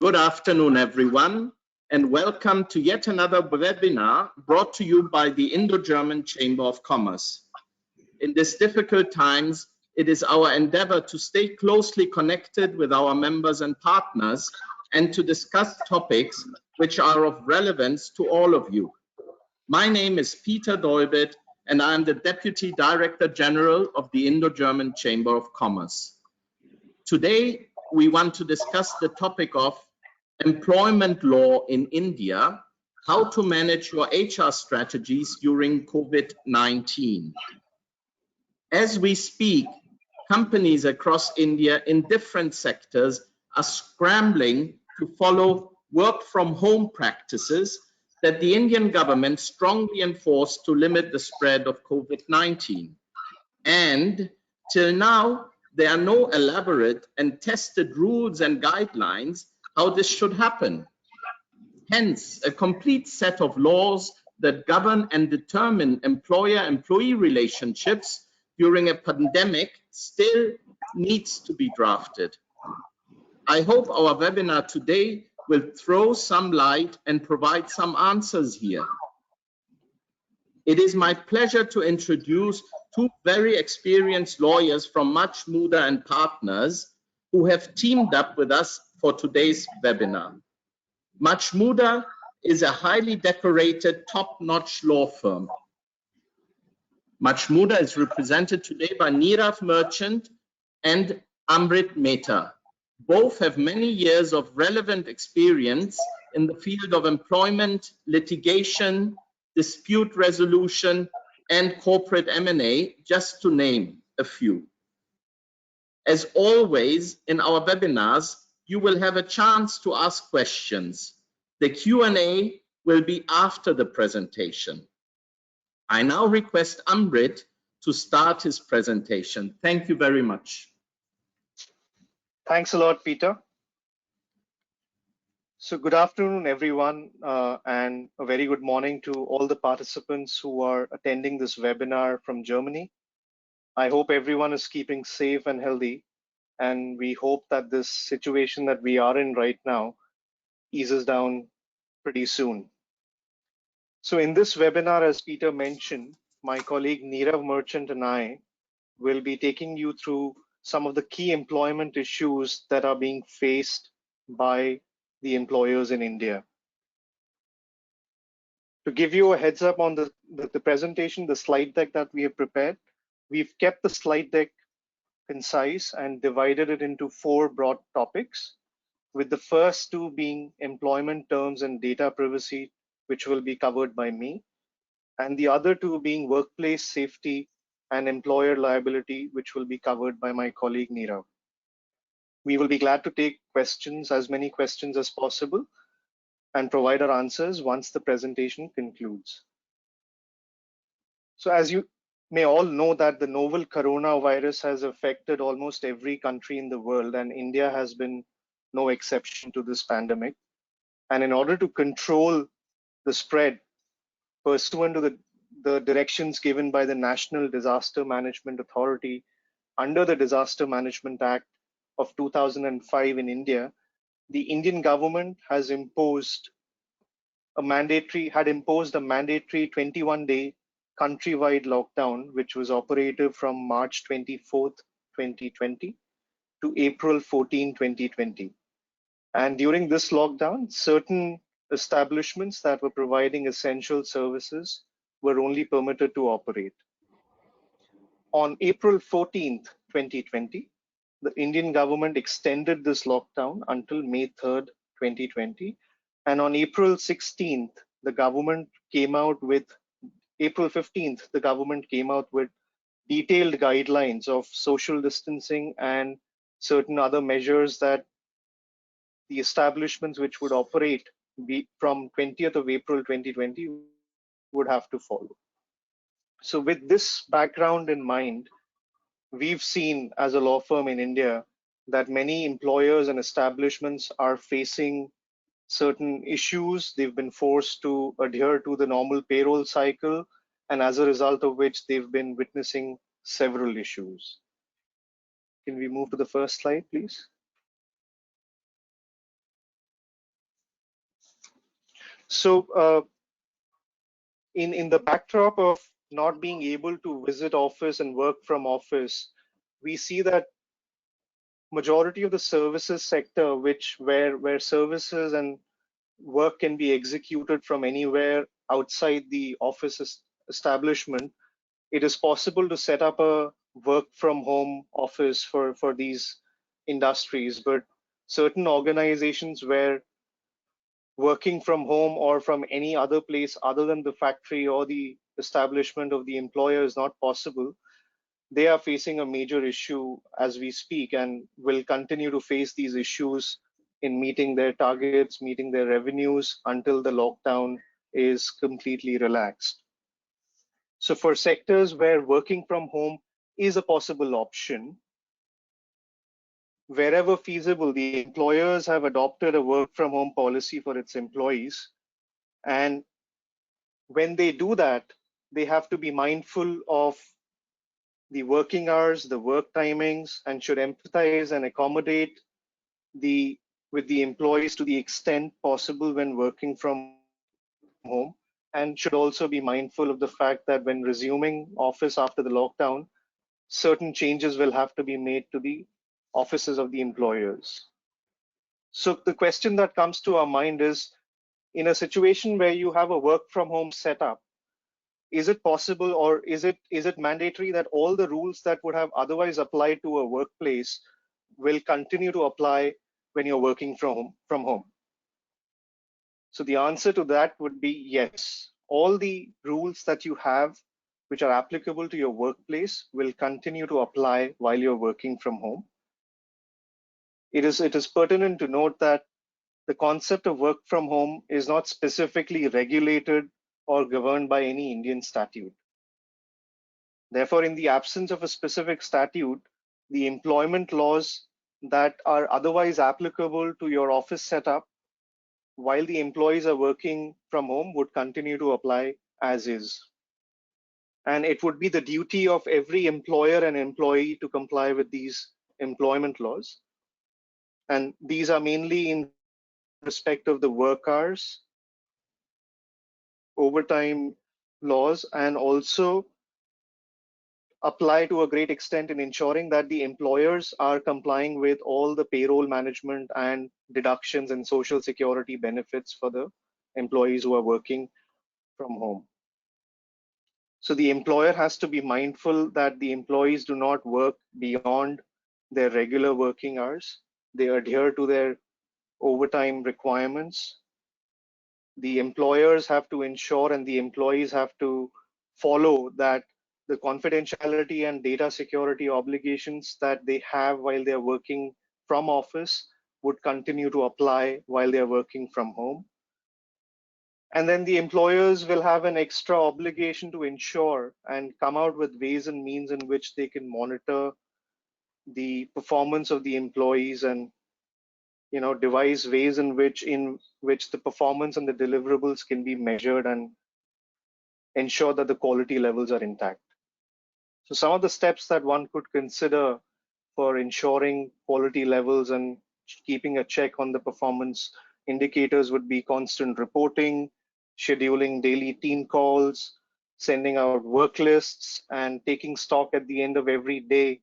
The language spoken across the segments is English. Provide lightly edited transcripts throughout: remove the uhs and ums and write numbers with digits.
Good afternoon, everyone, and welcome to yet another webinar brought to you by the Indo-German Chamber of Commerce. In these difficult times, it is our endeavor to stay closely connected with our members and partners and to discuss topics which are of relevance to all of you. My name is Peter Dolbit, and I am the Deputy Director General of the Indo-German Chamber of Commerce. Today, we want to discuss the topic of employment law in India, how to manage your HR strategies during COVID-19. As we speak, companies across India in different sectors are scrambling to follow work from home practices that the Indian government strongly enforced to limit the spread of COVID-19. And till now, there are no elaborate and tested rules and guidelines how this should happen. Hence, a complete set of laws that govern and determine employer-employee relationships during a pandemic still needs to be drafted. I hope our webinar today will throw some light and provide some answers here. It is my pleasure to introduce two very experienced lawyers from Majmudar Partners who have teamed up with us for today's webinar. Majmudar is a highly decorated, top-notch law firm. Majmudar is represented today by Nirav Merchant and Amrit Mehta. Both have many years of relevant experience in the field of employment, litigation, dispute resolution, and corporate M&A, just to name a few. As always, in our webinars, you will have a chance to ask questions. The Q&A will be after the presentation. I now request Amrit to start his presentation. Thank you very much. Thanks a lot, Peter. So good afternoon, everyone, and a very good morning to all the participants who are attending this webinar from Germany. I hope everyone is keeping safe and healthy, and we hope that this situation that we are in right now eases down pretty soon. So in this webinar, as Peter mentioned, my colleague Nirav Merchant and I will be taking you through some of the key employment issues that are being faced by the employers in India. To give you a heads up on the presentation, the slide deck that we have prepared, we've kept the slide deck concise and divided it into 4 broad topics, with the first 2 being employment terms and data privacy, which will be covered by me, and the other 2 being workplace safety and employer liability, which will be covered by my colleague Nirav. We will be glad to take questions, as many questions as possible, and provide our answers once the presentation concludes. So as you may all know that the novel coronavirus has affected almost every country in the world, and India has been no exception to this pandemic. And in order to control the spread, pursuant to the directions given by the National Disaster Management Authority under the Disaster Management Act of 2005 in India, the Indian government has imposed a mandatory 21-day countrywide lockdown, which was operative from March 24th, 2020 to April 14, 2020. And during this lockdown, certain establishments that were providing essential services were only permitted to operate. On April 14th, 2020, the Indian government extended this lockdown until May 3rd, 2020. And on April 16th, the government came out with, April 15th, the government came out with detailed guidelines of social distancing and certain other measures that the establishments which would operate from 20th of April 2020 would have to follow. So with this background in mind, we've seen as a law firm in India that many employers and establishments are facing certain issues. They've been forced to adhere to the normal payroll cycle, and as a result of which they've been witnessing several issues. Can we move to the first slide, please? So in the backdrop of not being able to visit office and work from office, we see that majority of the services sector, where services and work can be executed from anywhere outside the office establishment, it is possible to set up a work from home office for these industries. But certain organizations where working from home or from any other place other than the factory or the establishment of the employer is not possible, they are facing a major issue as we speak, and will continue to face these issues in meeting their targets, meeting their revenues until the lockdown is completely relaxed. So for sectors where working from home is a possible option, wherever feasible, the employers have adopted a work from home policy for its employees. And when they do that, they have to be mindful of the working hours, the work timings, and should empathize and accommodate with the employees to the extent possible when working from home, and should also be mindful of the fact that when resuming office after the lockdown, certain changes will have to be made to the offices of the employers. So the question that comes to our mind is, in a situation where you have a work from home setup, is it possible, or is it mandatory that all the rules that would have otherwise applied to a workplace will continue to apply when you're working from home? So the answer to that would be yes. All the rules that you have which are applicable to your workplace will continue to apply while you're working from home. It is pertinent to note that the concept of work from home is not specifically regulated or governed by any Indian statute. Therefore, in the absence of a specific statute, the employment laws that are otherwise applicable to your office setup while the employees are working from home would continue to apply as is. And it would be the duty of every employer and employee to comply with these employment laws. And these are mainly in respect of the work hours, overtime laws, and also apply to a great extent in ensuring that the employers are complying with all the payroll management and deductions and social security benefits for the employees who are working from home. So the employer has to be mindful that the employees do not work beyond their regular working hours. They adhere to their overtime requirements. The employers have to ensure and the employees have to follow that the confidentiality and data security obligations that they have while they're working from office would continue to apply while they're working from home. And then the employers will have an extra obligation to ensure and come out with ways and means in which they can monitor the performance of the employees, and devise ways in which the performance and the deliverables can be measured and ensure that the quality levels are intact. So some of the steps that one could consider for ensuring quality levels and keeping a check on the performance indicators would be constant reporting, scheduling daily team calls, sending out work lists, and taking stock at the end of every day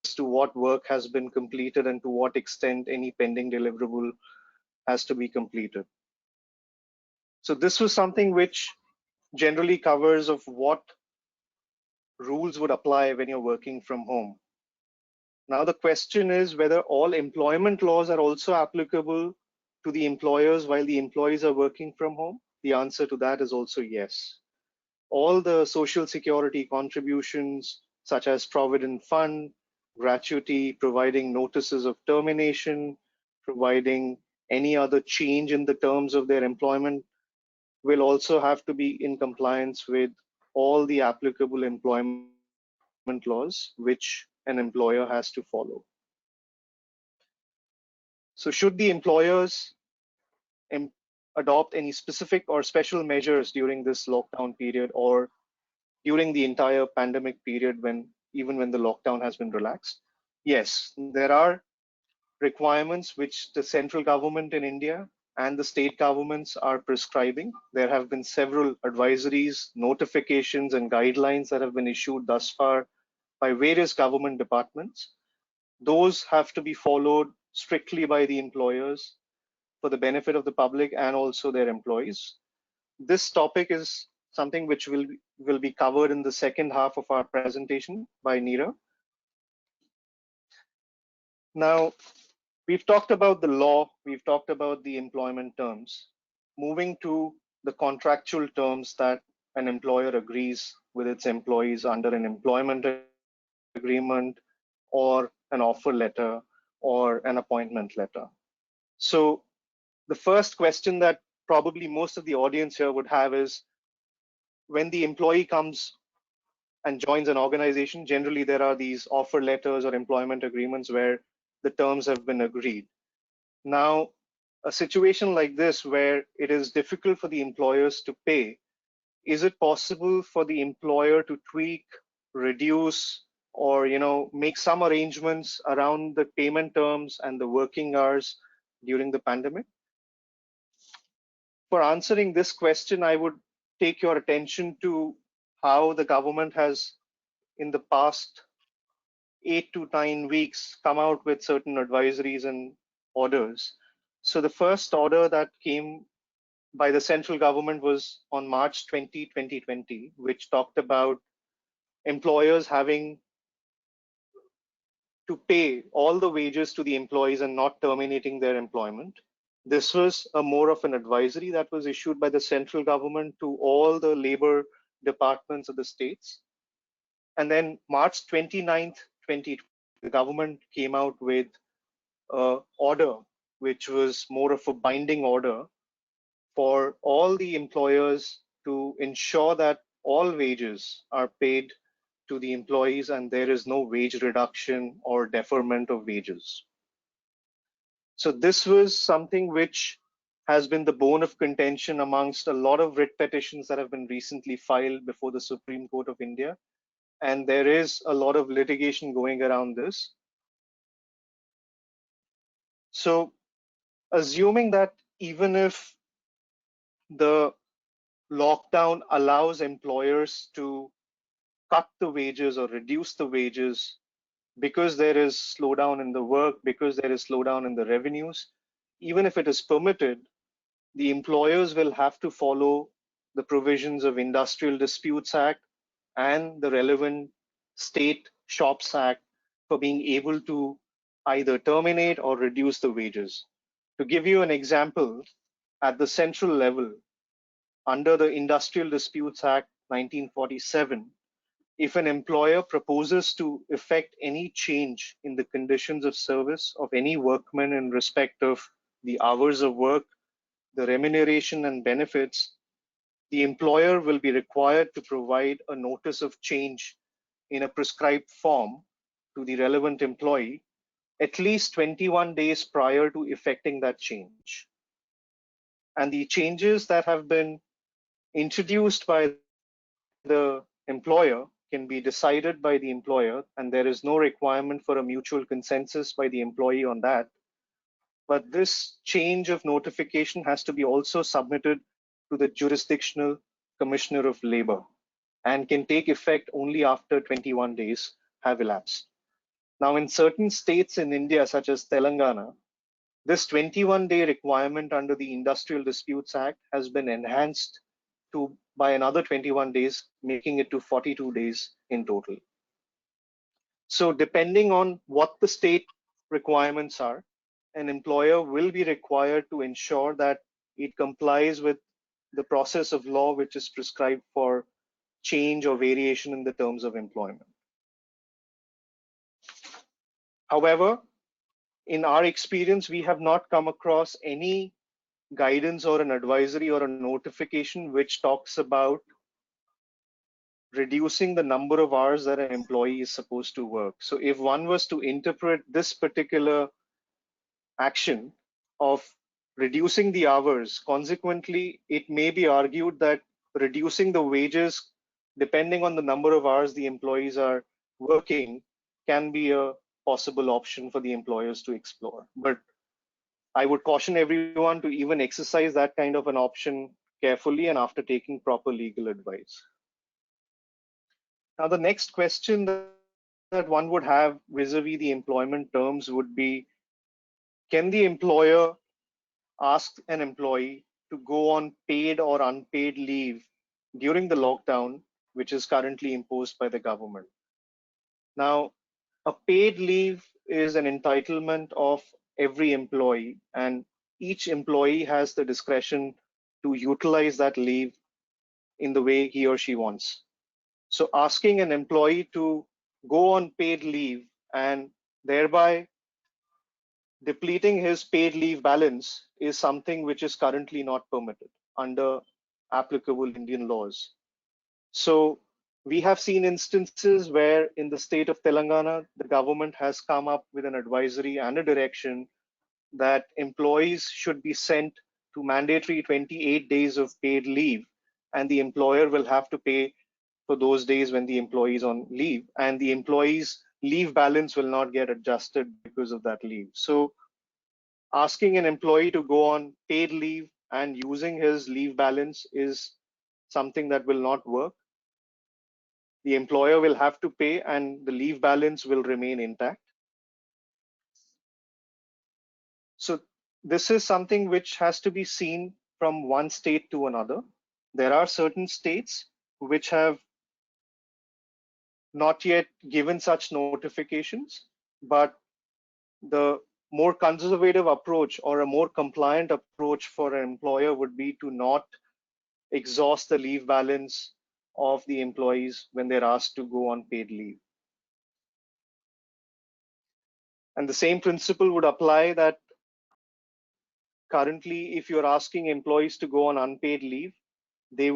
as to what work has been completed and to what extent any pending deliverable has to be completed. So this was something which generally covers of what rules would apply when you're working from home. Now the question is whether all employment laws are also applicable to the employers while the employees are working from home. The answer to that is also yes. All the social security contributions such as Provident Fund, gratuity, providing notices of termination, providing any other change in the terms of their employment will also have to be in compliance with all the applicable employment laws which an employer has to follow. So should the employers adopt any specific or special measures during this lockdown period or during the entire pandemic period, even when the lockdown has been relaxed? Yes, there are requirements which the central government in India and the state governments are prescribing. There have been several advisories, notifications, and guidelines that have been issued thus far by various government departments. Those have to be followed strictly by the employers for the benefit of the public and also their employees. This topic is something which will be covered in the second half of our presentation by Neera. Now, we've talked about the law, we've talked about the employment terms. Moving to the contractual terms that an employer agrees with its employees under an employment agreement or an offer letter or an appointment letter. So the first question that probably most of the audience here would have is, when the employee comes and joins an organization, generally there are these offer letters or employment agreements where the terms have been agreed. Now, a situation like this where it is difficult for the employers to pay, is it possible for the employer to tweak, reduce, or make some arrangements around the payment terms and the working hours during the pandemic? For answering this question, I would take your attention to how the government has, in the past 8 to 9 weeks, come out with certain advisories and orders. So the first order that came by the central government was on March 20, 2020, which talked about employers having to pay all the wages to the employees and not terminating their employment. This was a more of an advisory that was issued by the central government to all the labor departments of the states. And then March 29th, 2020, the government came out with an order, which was more of a binding order for all the employers to ensure that all wages are paid to the employees and there is no wage reduction or deferment of wages. So this was something which has been the bone of contention amongst a lot of writ petitions that have been recently filed before the Supreme Court of India. And there is a lot of litigation going around this. So assuming that even if the lockdown allows employers to cut the wages or reduce the wages because there is slowdown in the work, because there is slowdown in the revenues, even if it is permitted, the employers will have to follow the provisions of Industrial Disputes Act and the relevant state shops act for being able to either terminate or reduce the wages. To give you an example, at the central level, under the Industrial Disputes Act 1947, if an employer proposes to effect any change in the conditions of service of any workman in respect of the hours of work, the remuneration and benefits, the employer will be required to provide a notice of change in a prescribed form to the relevant employee at least 21 days prior to effecting that change. And the changes that have been introduced by the employer can be decided by the employer, and there is no requirement for a mutual consensus by the employee on that. But this change of notification has to be also submitted to the jurisdictional commissioner of labor and can take effect only after 21 days have elapsed. Now, in certain states in India, such as Telangana, this 21-day requirement under the Industrial Disputes Act has been enhanced by another 21 days, making it to 42 days in total. So depending on what the state requirements are, an employer will be required to ensure that it complies with the process of law which is prescribed for change or variation in the terms of employment. However, in our experience, we have not come across any guidance or an advisory or a notification which talks about reducing the number of hours that an employee is supposed to work. So if one was to interpret this particular action of reducing the hours, consequently, it may be argued that reducing the wages, depending on the number of hours the employees are working, can be a possible option for the employers to explore. But I would caution everyone to even exercise that kind of an option carefully and after taking proper legal advice. Now, the next question that one would have vis-a-vis the employment terms would be, can the employer ask an employee to go on paid or unpaid leave during the lockdown, which is currently imposed by the government? Now, a paid leave is an entitlement of every employee, and each employee has the discretion to utilize that leave in the way he or she wants. So asking an employee to go on paid leave and thereby depleting his paid leave balance is something which is currently not permitted under applicable Indian laws. So we have seen instances where in the state of Telangana, the government has come up with an advisory and a direction that employees should be sent to mandatory 28 days of paid leave, and the employer will have to pay for those days when the employee is on leave, and the employee's leave balance will not get adjusted because of that leave. So asking an employee to go on paid leave and using his leave balance is something that will not work. The employer will have to pay and the leave balance will remain intact. So this is something which has to be seen from one state to another. There are certain states which have not yet given such notifications, but the more conservative approach or a more compliant approach for an employer would be to not exhaust the leave balance of the employees when they're asked to go on paid leave. And the same principle would apply that currently, if you're asking employees to go on unpaid leave, the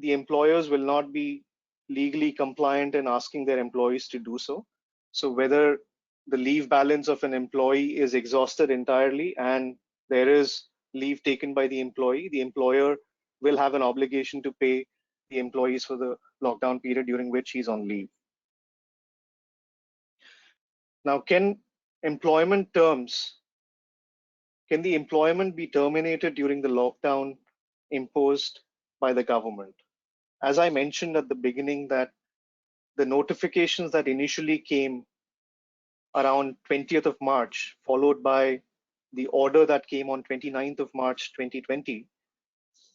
employers will not be legally compliant in asking their employees to do so. So whether the leave balance of an employee is exhausted entirely and there is leave taken by the employer will have an obligation to pay the employees for the lockdown period during which he's on leave. Now, can the employment be terminated during the lockdown imposed by the government? As I mentioned at the beginning, that the notifications that initially came around 20th of March, followed by the order that came on 29th of March 2020,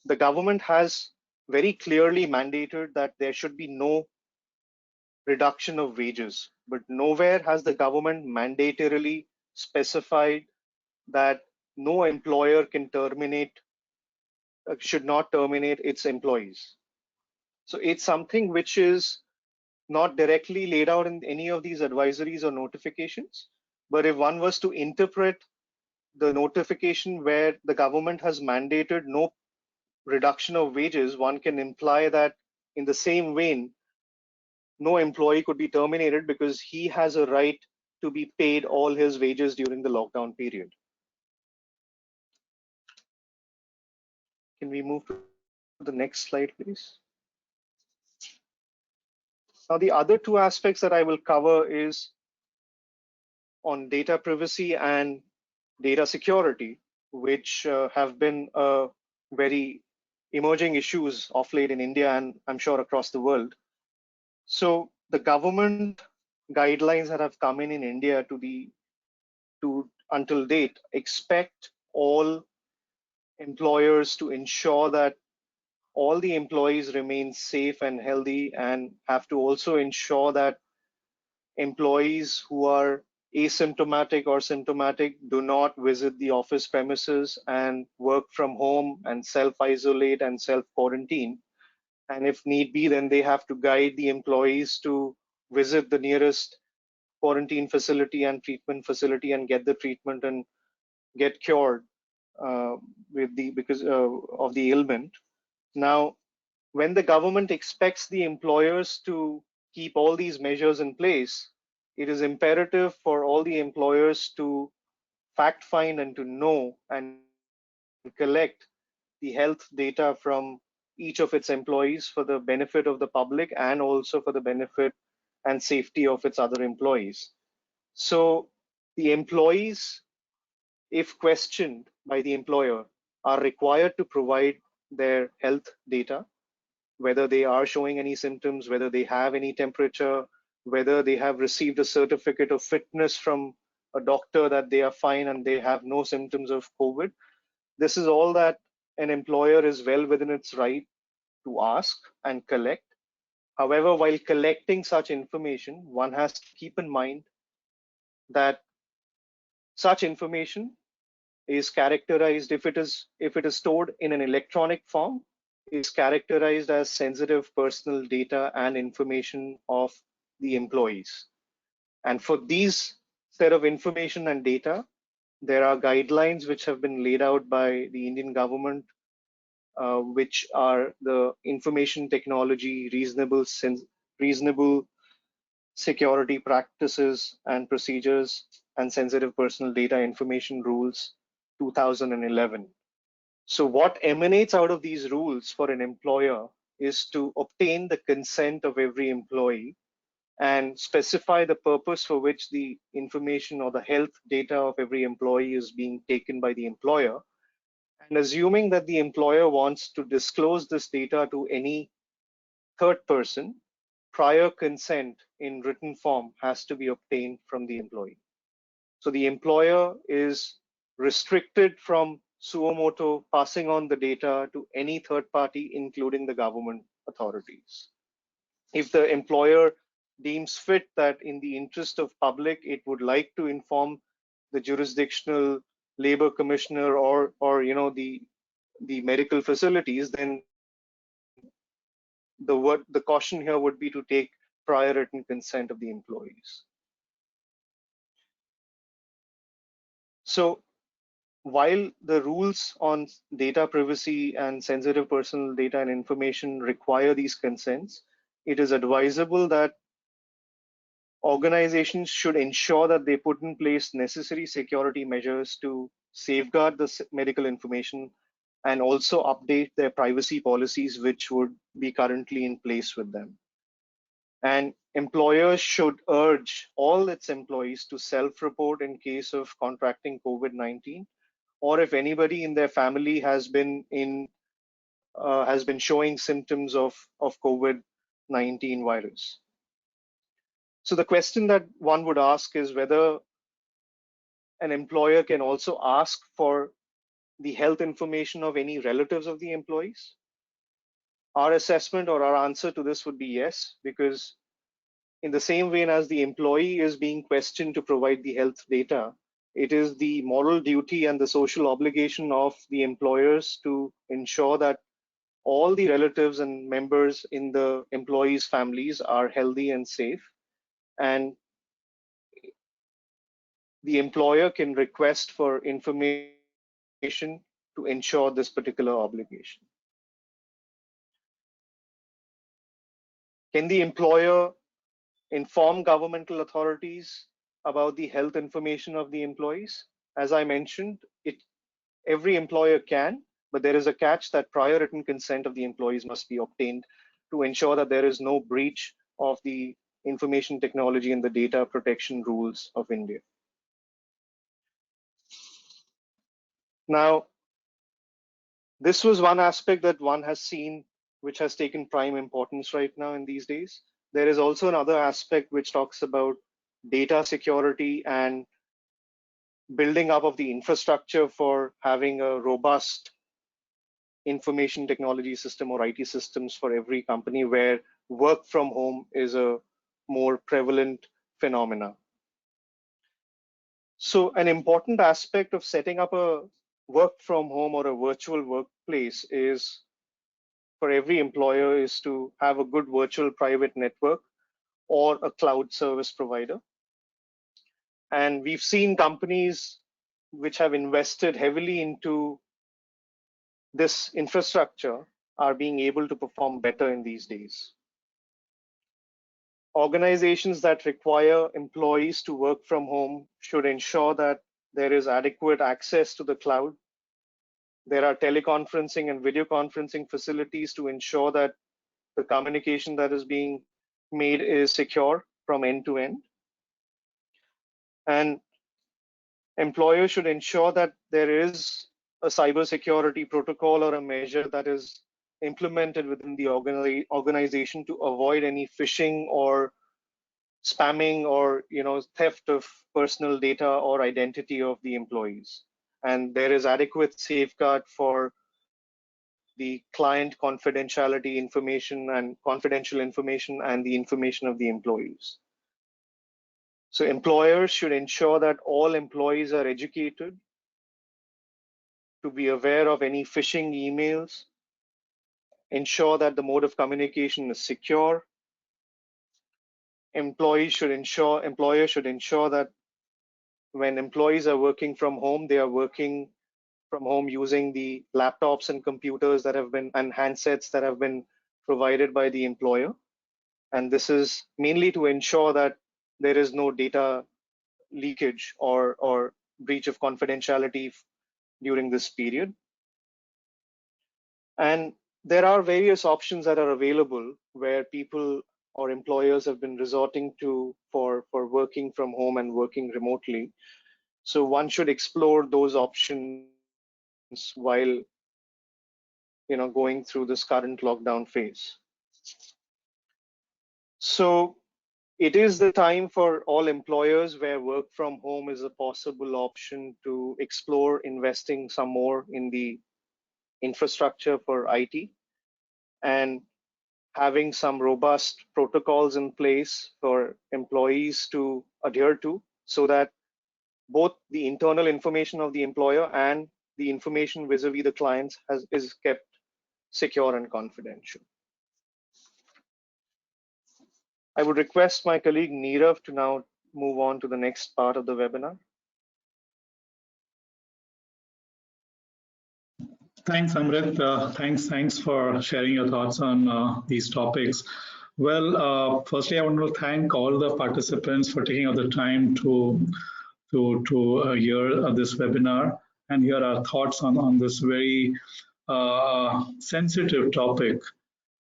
the government has very clearly mandated that there should be no reduction of wages, but nowhere has the government mandatorily specified that no employer should not terminate its employees. So it's something which is not directly laid out in any of these advisories or notifications. But if one was to interpret the notification where the government has mandated no reduction of wages, one can imply that in the same vein, no employee could be terminated because he has a right to be paid all his wages during the lockdown period. Can we move to the next slide, please? Now, the other two aspects that I will cover is on data privacy and data security, which have been very emerging issues of late in India and I'm sure across the world. So the government guidelines that have come in India until date expect all employers to ensure that all the employees remain safe and healthy, and have to also ensure that employees who are asymptomatic or symptomatic do not visit the office premises and work from home and self-isolate and self-quarantine. And if need be, then they have to guide the employees to visit the nearest quarantine facility and treatment facility and get the treatment and get cured because of the ailment. Now, when the government expects the employers to keep all these measures in place, it is imperative for all the employers to fact find and to know and collect the health data from each of its employees for the benefit of the public and also for the benefit and safety of its other employees. So the employees, if questioned by the employer, are required to provide their health data, whether they are showing any symptoms, whether they have any temperature, whether they have received a certificate of fitness from a doctor that they are fine and they have no symptoms of COVID. This is all that an employer is well within its right to ask and collect. However, while collecting such information, one has to keep in mind that such information is characterized, if it is stored in an electronic form, is characterized as sensitive personal data and information of the employees. And for these set of information and data, there are guidelines which have been laid out by the Indian government, which are the information technology reasonable security practices and procedures and sensitive personal data information rules 2011. So what emanates out of these rules for an employer is to obtain the consent of every employee and specify the purpose for which the information or the health data of every employee is being taken by the employer. And assuming that the employer wants to disclose this data to any third person, prior consent in written form has to be obtained from the employee. So the employer is restricted from suo motu passing on the data to any third party, including the government authorities. If the employer deems fit that in the interest of public, it would like to inform the jurisdictional labor commissioner or the medical facilities, then the caution here would be to take prior written consent of the employees. So while the rules on data privacy and sensitive personal data and information require these consents, it is advisable that organizations should ensure that they put in place necessary security measures to safeguard the medical information and also update their privacy policies, which would be currently in place with them. And employers should urge all its employees to self-report in case of contracting COVID-19, or if anybody in their family has been showing symptoms of COVID-19 virus. So the question that one would ask is whether an employer can also ask for the health information of any relatives of the employees. Our assessment or our answer to this would be yes, because in the same vein as the employee is being questioned to provide the health data, it is the moral duty and the social obligation of the employers to ensure that all the relatives and members in the employees' families are healthy and safe. And the employer can request for information to ensure this particular obligation. Can the employer inform governmental authorities about the health information of the employees? As I mentioned, every employer can, but there is a catch that prior written consent of the employees must be obtained to ensure that there is no breach of the information technology and the data protection rules of India. Now, this was one aspect that one has seen which has taken prime importance right now in these days. There is also another aspect which talks about data security and building up of the infrastructure for having a robust information technology system or IT systems for every company where work from home is a more prevalent phenomena. So an important aspect of setting up a work from home or a virtual workplace is for every employer is to have a good virtual private network or a cloud service provider. And we've seen companies which have invested heavily into this infrastructure are being able to perform better in these days. Organizations that require employees to work from home should ensure that there is adequate access to the cloud. There are teleconferencing and video conferencing facilities to ensure that the communication that is being made is secure from end to end. And Employers should ensure that there is a cybersecurity protocol or a measure that is implemented within the organization to avoid any phishing or spamming or theft of personal data or identity of the employees. And there is adequate safeguard for the client confidentiality information and confidential information and the information of the employees. So employers should ensure that all employees are educated to be aware of any phishing emails, ensure that the mode of communication is secure. Employers should ensure that when employees are working from home, they are working from home using the laptops and computers that have been and handsets that have been provided by the employer. And this is mainly to ensure that there is no data leakage or breach of confidentiality during this period. And there are various options that are available where people or employers have been resorting to for working from home and working remotely. So one should explore those options while going through this current lockdown phase. So it is the time for all employers where work from home is a possible option to explore investing some more in the infrastructure for IT and having some robust protocols in place for employees to adhere to, so that both the internal information of the employer and the information vis-a-vis the clients is kept secure and confidential. I would request my colleague Nirav to now move on to the next part of the webinar. Thanks, Amrit. Thanks for sharing your thoughts on these topics. Well, firstly, I want to thank all the participants for taking out the time to hear this webinar and hear our thoughts on this very sensitive topic.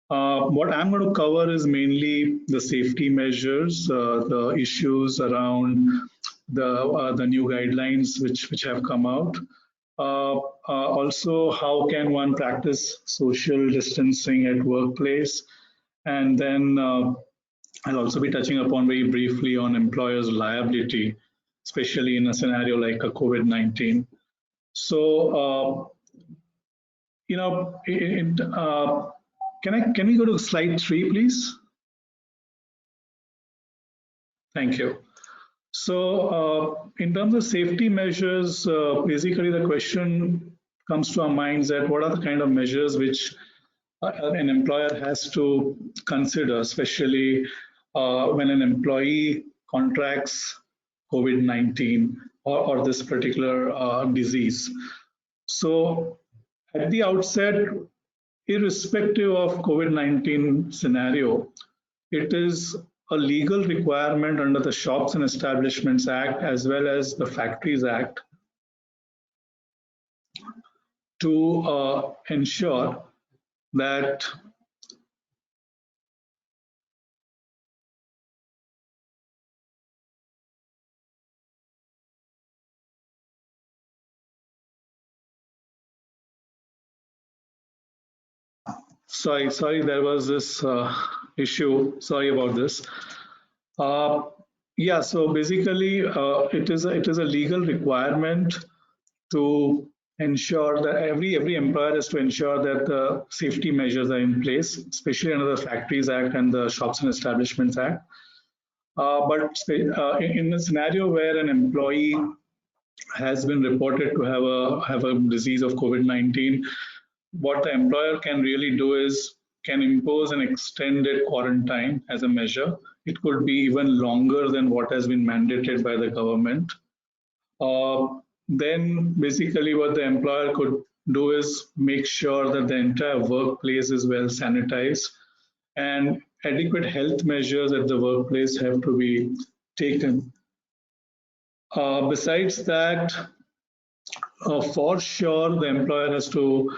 What I'm going to cover is mainly the safety measures, the issues around the new guidelines which have come out. Also, how can one practice social distancing at workplace? And then I'll also be touching upon very briefly on employers' liability, especially in a scenario like a COVID-19. So, can we go to slide 3, please? Thank you. So in terms of safety measures, basically the question comes to our minds that what are the kind of measures which an employer has to consider, especially when an employee contracts COVID-19 or this particular disease. So at the outset, irrespective of COVID-19 scenario, it is a legal requirement under the Shops and Establishments Act as well as the Factories Act to ensure that sorry, there was this issue. Sorry about this. Yeah, so basically, it is a legal requirement to ensure that every employer is to ensure that the safety measures are in place, especially under the Factories Act and the Shops and Establishments Act. But in a scenario where an employee has been reported to have a disease of COVID-19, what the employer can really do is can impose an extended quarantine as a measure. It could be even longer than what has been mandated by the government. Then basically what the employer could do is make sure that the entire workplace is well sanitized and adequate health measures at the workplace have to be taken. Besides that, for sure, the employer has to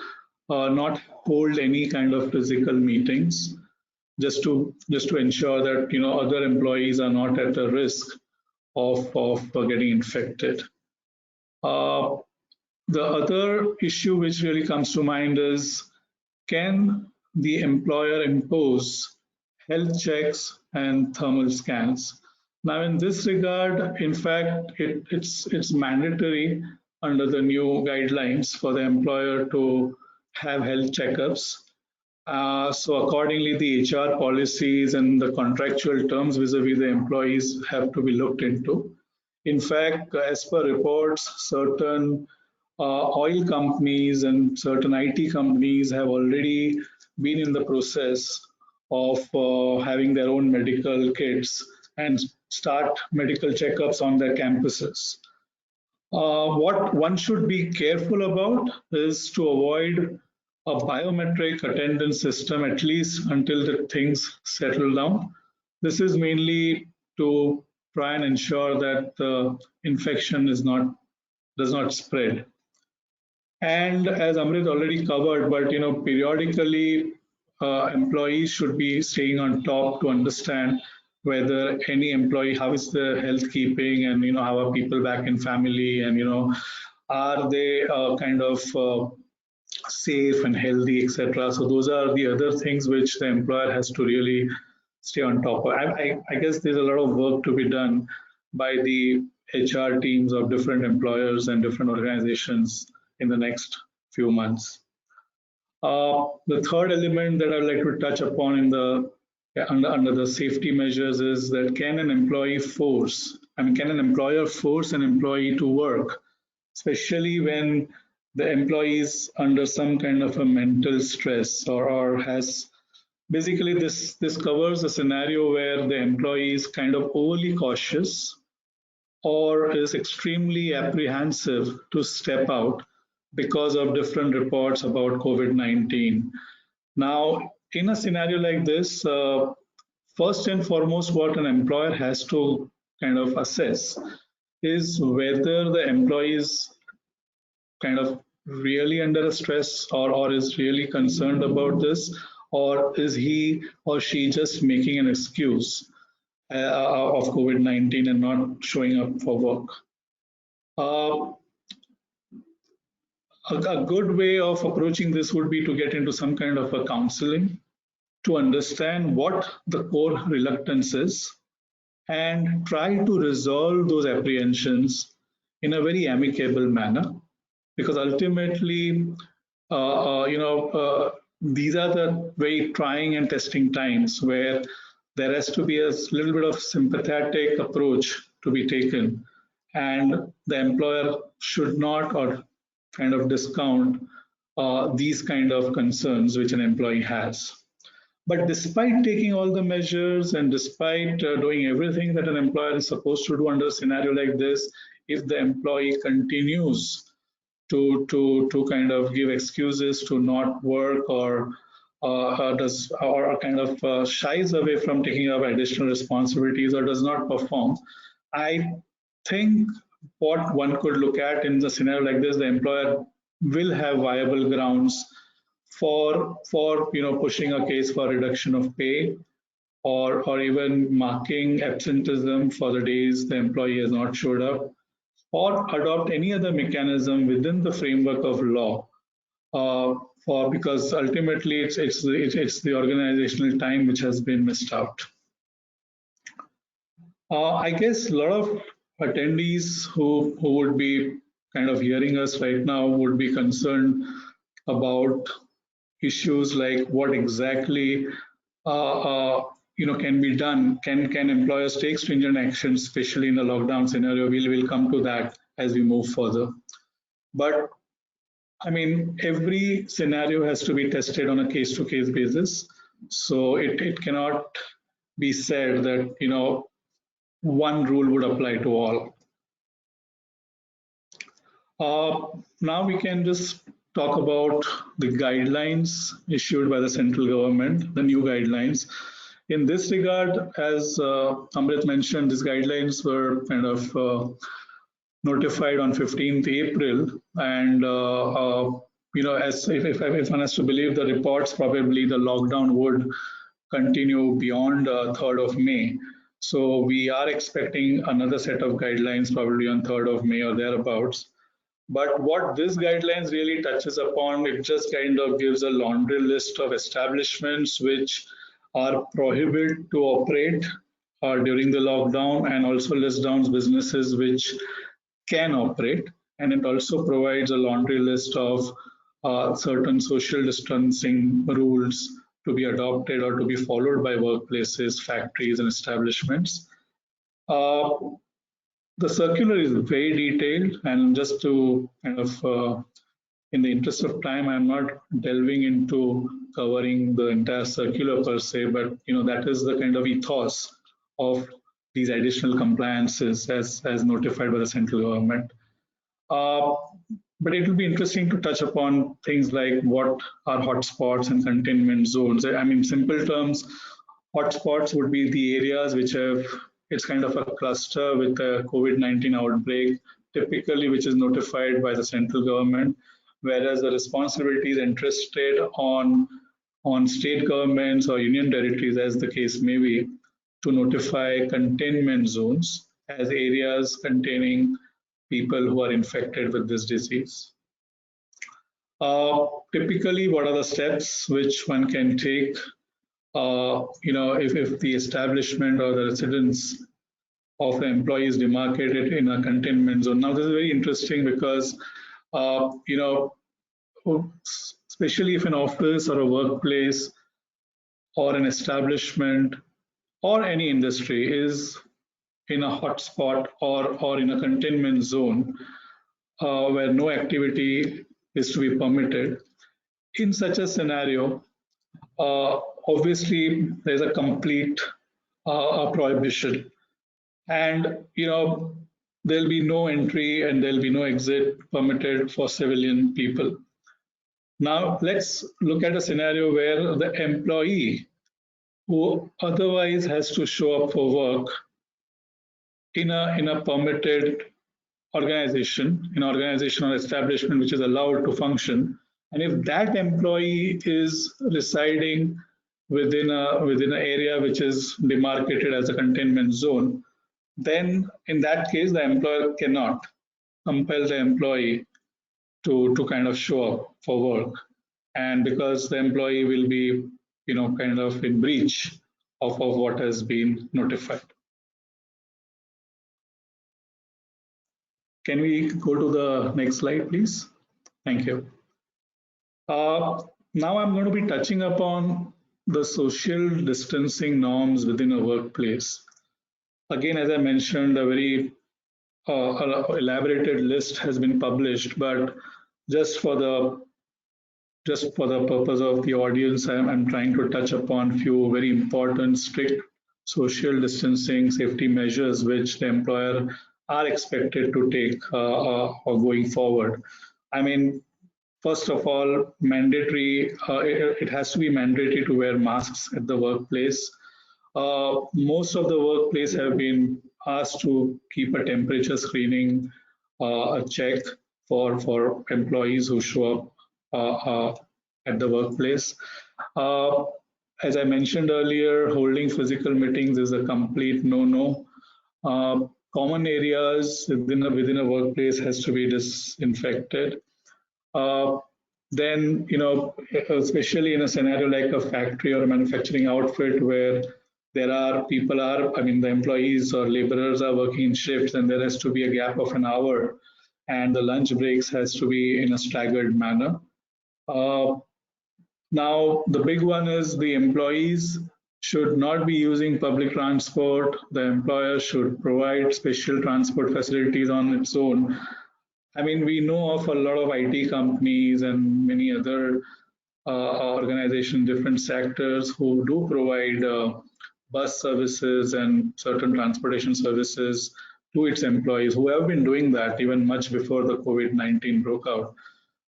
not hold any kind of physical meetings, just to ensure that other employees are not at a risk of getting infected. The other issue which really comes to mind is, can the employer impose health checks and thermal scans? Now, in this regard, in fact, it's mandatory under the new guidelines for the employer to have health checkups. So accordingly, the HR policies and the contractual terms vis-a-vis the employees have to be looked into. In fact, as per reports, certain oil companies and certain IT companies have already been in the process of having their own medical kits and start medical checkups on their campuses. What one should be careful about is to avoid a biometric attendance system, at least until the things settle down. This is mainly to try and ensure that the infection does not spread. And as Amrit already covered, but periodically employees should be staying on top to understand whether any employee, how is the health keeping, and how are people back in family, and are they kind of safe and healthy, etc. So those are the other things which the employer has to really stay on top of. I guess there's a lot of work to be done by the HR teams of different employers and different organizations in the next few months. The third element that I'd like to touch upon in the under the safety measures is that can an employer force an employee to work, especially when the employee is under some kind of a mental stress or has basically this covers a scenario where the employee is kind of overly cautious or is extremely apprehensive to step out because of different reports about COVID-19. Now, in a scenario like this, first and foremost, what an employer has to kind of assess is whether the employee is kind of really under a stress or is really concerned about this, or is he or she just making an excuse of COVID-19 and not showing up for work. A good way of approaching this would be to get into some kind of a counseling to understand what the core reluctance is and try to resolve those apprehensions in a very amicable manner, because ultimately these are the very trying and testing times where there has to be a little bit of sympathetic approach to be taken, and the employer should not or kind of discount these kind of concerns which an employee has. But despite taking all the measures and despite doing everything that an employer is supposed to do under a scenario like this, if the employee continues to kind of give excuses to not work or kind of shies away from taking up additional responsibilities or does not perform, I think what one could look at in the scenario like this, the employer will have viable grounds for pushing a case for reduction of pay or even marking absenteeism for the days the employee has not showed up, or adopt any other mechanism within the framework of law because ultimately it's the organizational time which has been missed out. I guess a lot of attendees who would be kind of hearing us right now would be concerned about issues like what exactly can be done. Can employers take stringent action, especially in a lockdown scenario? We'll come to that as we move further. But I mean, every scenario has to be tested on a case-to-case basis. So it cannot be said that one rule would apply to all. Now we can just talk about the guidelines issued by the central government, the new guidelines. In this regard, as Amrit mentioned, these guidelines were kind of notified on 15th April, and as if one has to believe the reports, probably the lockdown would continue beyond 3rd of May. So we are expecting another set of guidelines probably on 3rd of May or thereabouts. But what this guidelines really touches upon, it just kind of gives a laundry list of establishments which are prohibited to operate during the lockdown, and also lists down businesses which can operate. And it also provides a laundry list of certain social distancing rules to be adopted or to be followed by workplaces, factories, and establishments. The circular is very detailed, and just to kind of, in the interest of time, I'm not delving into covering the entire circular per se, but that is the kind of ethos of these additional compliances as notified by the central government. But it will be interesting to touch upon things like what are hotspots and containment zones. I mean, simple terms, hotspots would be the areas which have, it's kind of a cluster with a COVID-19 outbreak, typically which is notified by the central government, whereas the responsibility is entrusted on state governments or union territories, as the case may be, to notify containment zones as areas containing people who are infected with this disease. Typically, what are the steps which one can take if the establishment or the residence of the employee is demarcated in a containment zone? Now, this is very interesting because, especially if an office or a workplace or an establishment or any industry is in a hotspot or in a containment zone where no activity is to be permitted, in such a scenario, obviously there's a complete prohibition, and there'll be no entry and there'll be no exit permitted for civilian people. Now let's look at a scenario where the employee who otherwise has to show up for work in a permitted organization, or establishment which is allowed to function, and if that employee is residing within an area which is demarcated as a containment zone, then in that case the employer cannot compel the employee to kind of show up for work, and because the employee will be kind of in breach of what has been notified. Can we go to the next slide, please? Thank you. Now I'm going to be touching upon the social distancing norms within a workplace. Again, as I mentioned, a very elaborated list has been published, but just for the purpose of the audience, I'm trying to touch upon a few very important, strict social distancing safety measures which the employer are expected to take going forward. I mean, first of all, mandatory. It has to be mandatory to wear masks at the workplace. Most of the workplace have been asked to keep a temperature screening check for employees who show up at the workplace. As I mentioned earlier, holding physical meetings is a complete no-no. Common areas within a workplace has to be disinfected. Then, especially in a scenario like a factory or a manufacturing outfit where the employees or laborers are working in shifts, and there has to be a gap of an hour, and the lunch breaks has to be in a staggered manner. Now, the big one is the employees should not be using public transport. The employer should provide special transport facilities on its own. I mean, we know of a lot of IT companies and many other organizations, different sectors who do provide bus services and certain transportation services to its employees, who have been doing that even much before the COVID-19 broke out.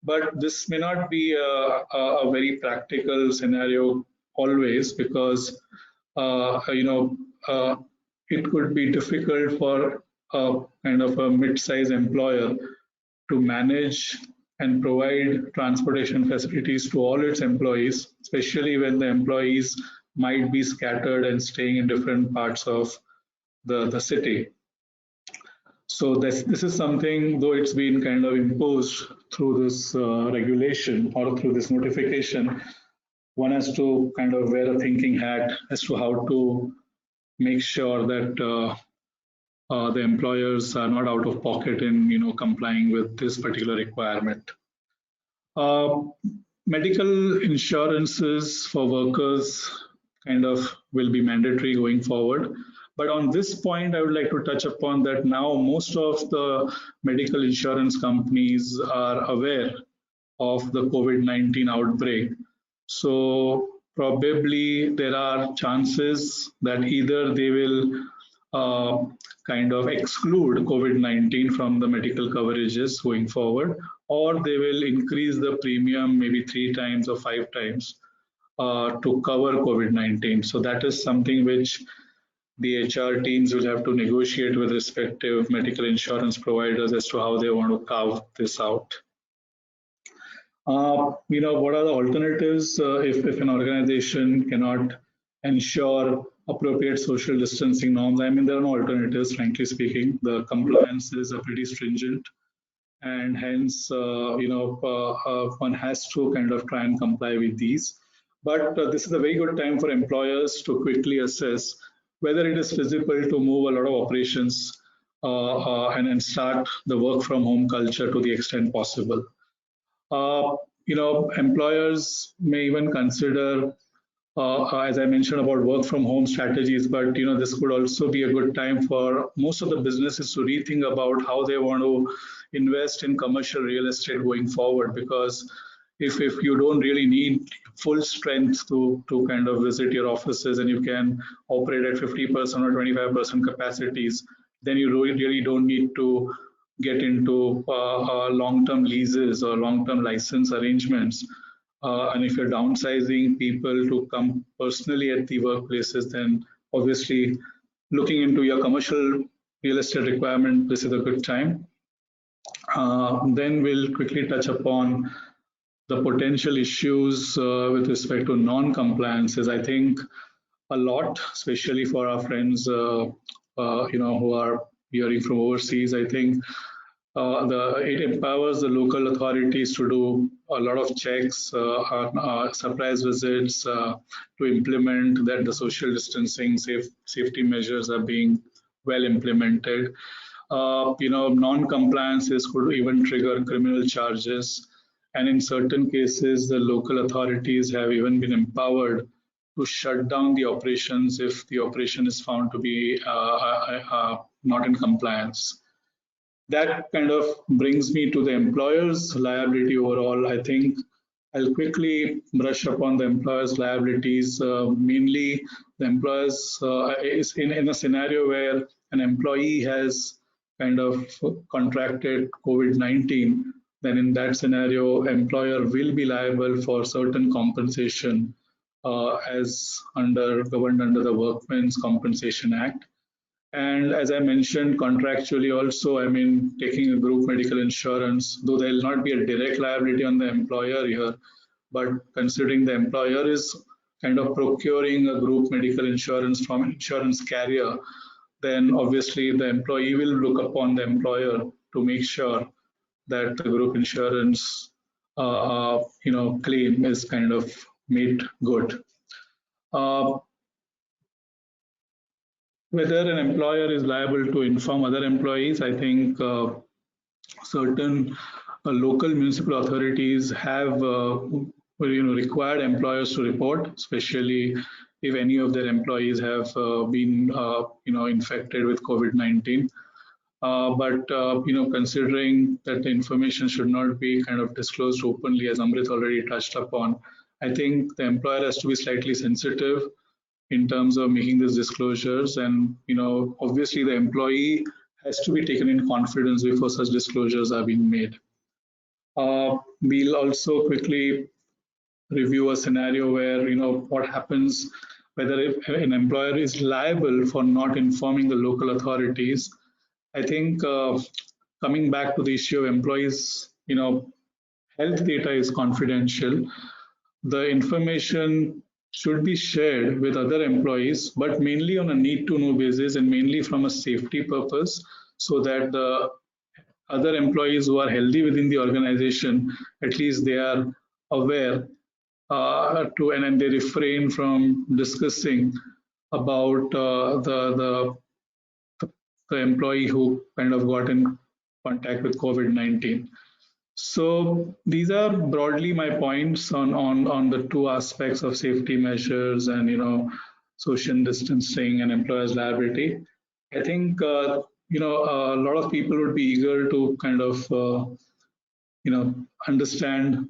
But this may not be a very practical scenario always, because it could be difficult for a kind of a mid-size employer to manage and provide transportation facilities to all its employees, especially when the employees might be scattered and staying in different parts of the city. So this is something, though it's been kind of imposed through this regulation or through this notification, one has to kind of wear a thinking hat as to how to make sure that the employers are not out of pocket in complying with this particular requirement. Medical insurances for workers kind of will be mandatory going forward. But on this point, I would like to touch upon that now most of the medical insurance companies are aware of the COVID-19 outbreak. So probably there are chances that either they will kind of exclude COVID-19 from the medical coverages going forward, or they will increase the premium maybe 3 times or 5 times to cover COVID-19. So that is something which the HR teams will have to negotiate with respective medical insurance providers as to how they want to carve this out. What are the alternatives if an organization cannot ensure appropriate social distancing norms? I mean, there are no alternatives, frankly speaking. The compliances are pretty stringent, and hence, one has to kind of try and comply with these. But this is a very good time for employers to quickly assess whether it is feasible to move a lot of operations and start the work from home culture to the extent possible. Employers may even consider, as I mentioned, about work from home strategies, but this could also be a good time for most of the businesses to rethink about how they want to invest in commercial real estate going forward. Because if you don't really need full strength to kind of visit your offices and you can operate at 50% or 25% capacities, then you really don't need to get into long-term leases or long-term license arrangements. And if you're downsizing people to come personally at the workplaces, then obviously looking into your commercial real estate requirement, this is a good time. Then we'll quickly touch upon the potential issues with respect to non-compliances. I think a lot, especially for our friends, who are hearing from overseas, I think it empowers the local authorities to do a lot of checks, surprise visits, to implement that the social distancing safety measures are being well implemented. Non-compliances could even trigger criminal charges. And in certain cases, the local authorities have even been empowered to shut down the operations if the operation is found to be not in compliance. That kind of brings me to the employer's liability overall. I think I'll quickly brush upon the employer's liabilities. Mainly, the employers is in a scenario where an employee has kind of contracted COVID-19, then in that scenario, employer will be liable for certain compensation as governed under the Workmen's Compensation Act. And as I mentioned, contractually also, I mean, taking a group medical insurance, though there will not be a direct liability on the employer here, but considering the employer is kind of procuring a group medical insurance from an insurance carrier, then obviously the employee will look upon the employer to make sure that the group insurance claim is kind of made good. Whether an employer is liable to inform other employees, I think certain local municipal authorities have required employers to report, especially if any of their employees have been infected with COVID-19. But considering that the information should not be kind of disclosed openly, as Amrit already touched upon, I think the employer has to be slightly sensitive in terms of making these disclosures, and obviously the employee has to be taken in confidence before such disclosures are being made. We'll also quickly review a scenario where what happens whether if an employer is liable for not informing the local authorities. I think coming back to the issue of employees, health data is confidential. The information should be shared with other employees, but mainly on a need-to-know basis and mainly from a safety purpose. so that the other employees who are healthy within the organization, at least they are aware and then they refrain from discussing about the employee who kind of got in contact with COVID-19. So these are broadly my points on the two aspects of safety measures and social distancing and employers' liability. I think a lot of people would be eager to kind of understand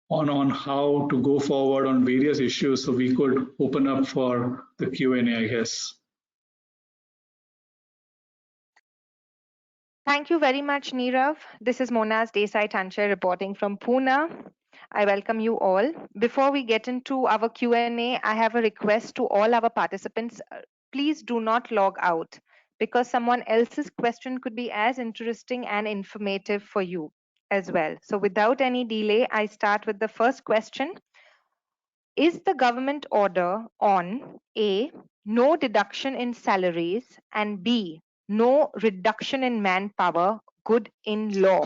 on how to go forward on various issues. So we could open up for the Q&A, I guess. Thank you very much, Nirav. This is Monaz Desai-Tanche reporting from Pune. I welcome you all. Before we get into our Q&A, I have a request to all our participants. Please do not log out because someone else's question could be as interesting and informative for you as well. So without any delay, I start with the first question. Is the government order on A, no deduction in salaries, and B, no reduction in manpower good in law?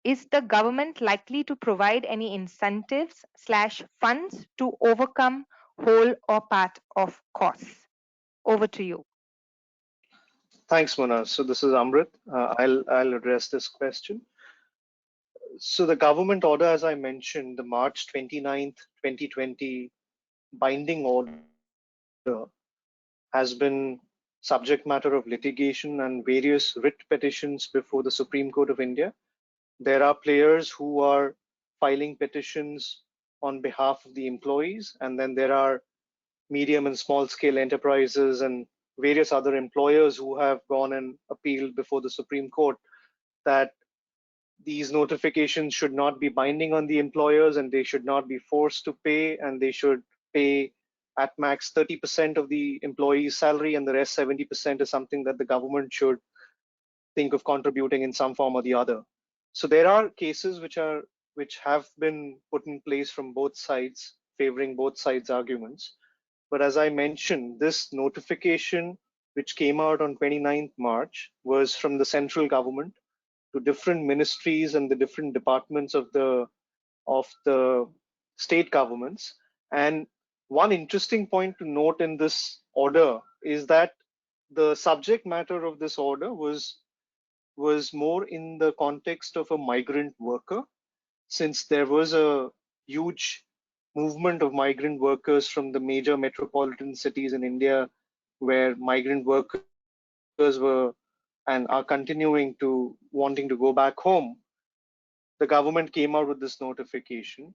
Is the government likely to provide any incentives/funds to overcome whole or part of costs? Over to you. Thanks, Mona. So this is Amrit. I'll address this question. So the government order, as I mentioned, the March 29th, 2020 binding order has been subject matter of litigation and various writ petitions before the Supreme Court of India. There are players who are filing petitions on behalf of the employees, and then there are medium and small scale enterprises and various other employers who have gone and appealed before the Supreme Court that these notifications should not be binding on the employers and they should not be forced to pay, and they should pay at max 30% of the employee's salary, and the rest 70% is something that the government should think of contributing in some form or the other. So there are cases which have been put in place from both sides, favoring both sides' arguments. But as I mentioned, this notification which came out on 29th March was from the central government to different ministries and the different departments of the state governments. And one interesting point to note in this order is that the subject matter of this order was more in the context of a migrant worker, since there was a huge movement of migrant workers from the major metropolitan cities in India, where migrant workers were and are continuing to wanting to go back home. The government came out with this notification,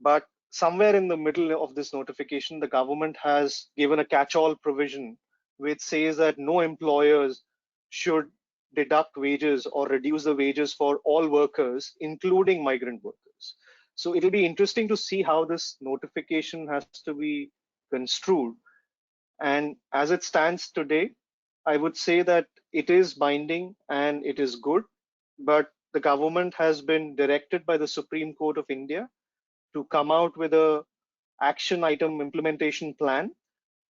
but somewhere in the middle of this notification, the government has given a catch-all provision which says that no employers should deduct wages or reduce the wages for all workers, including migrant workers. So it'll be interesting to see how this notification has to be construed. And as it stands today, I would say that it is binding and it is good, but the government has been directed by the Supreme Court of India to come out with a action item implementation plan,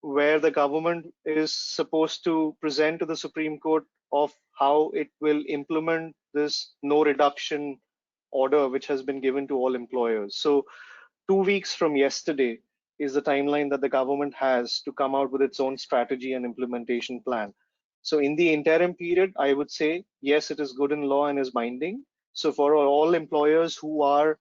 where the government is supposed to present to the Supreme Court of how it will implement this no reduction order which has been given to all employers. So 2 weeks from yesterday is the timeline that the government has to come out with its own strategy and implementation plan. So in the interim period, I would say, yes, it is good in law and is binding. So for all employers who are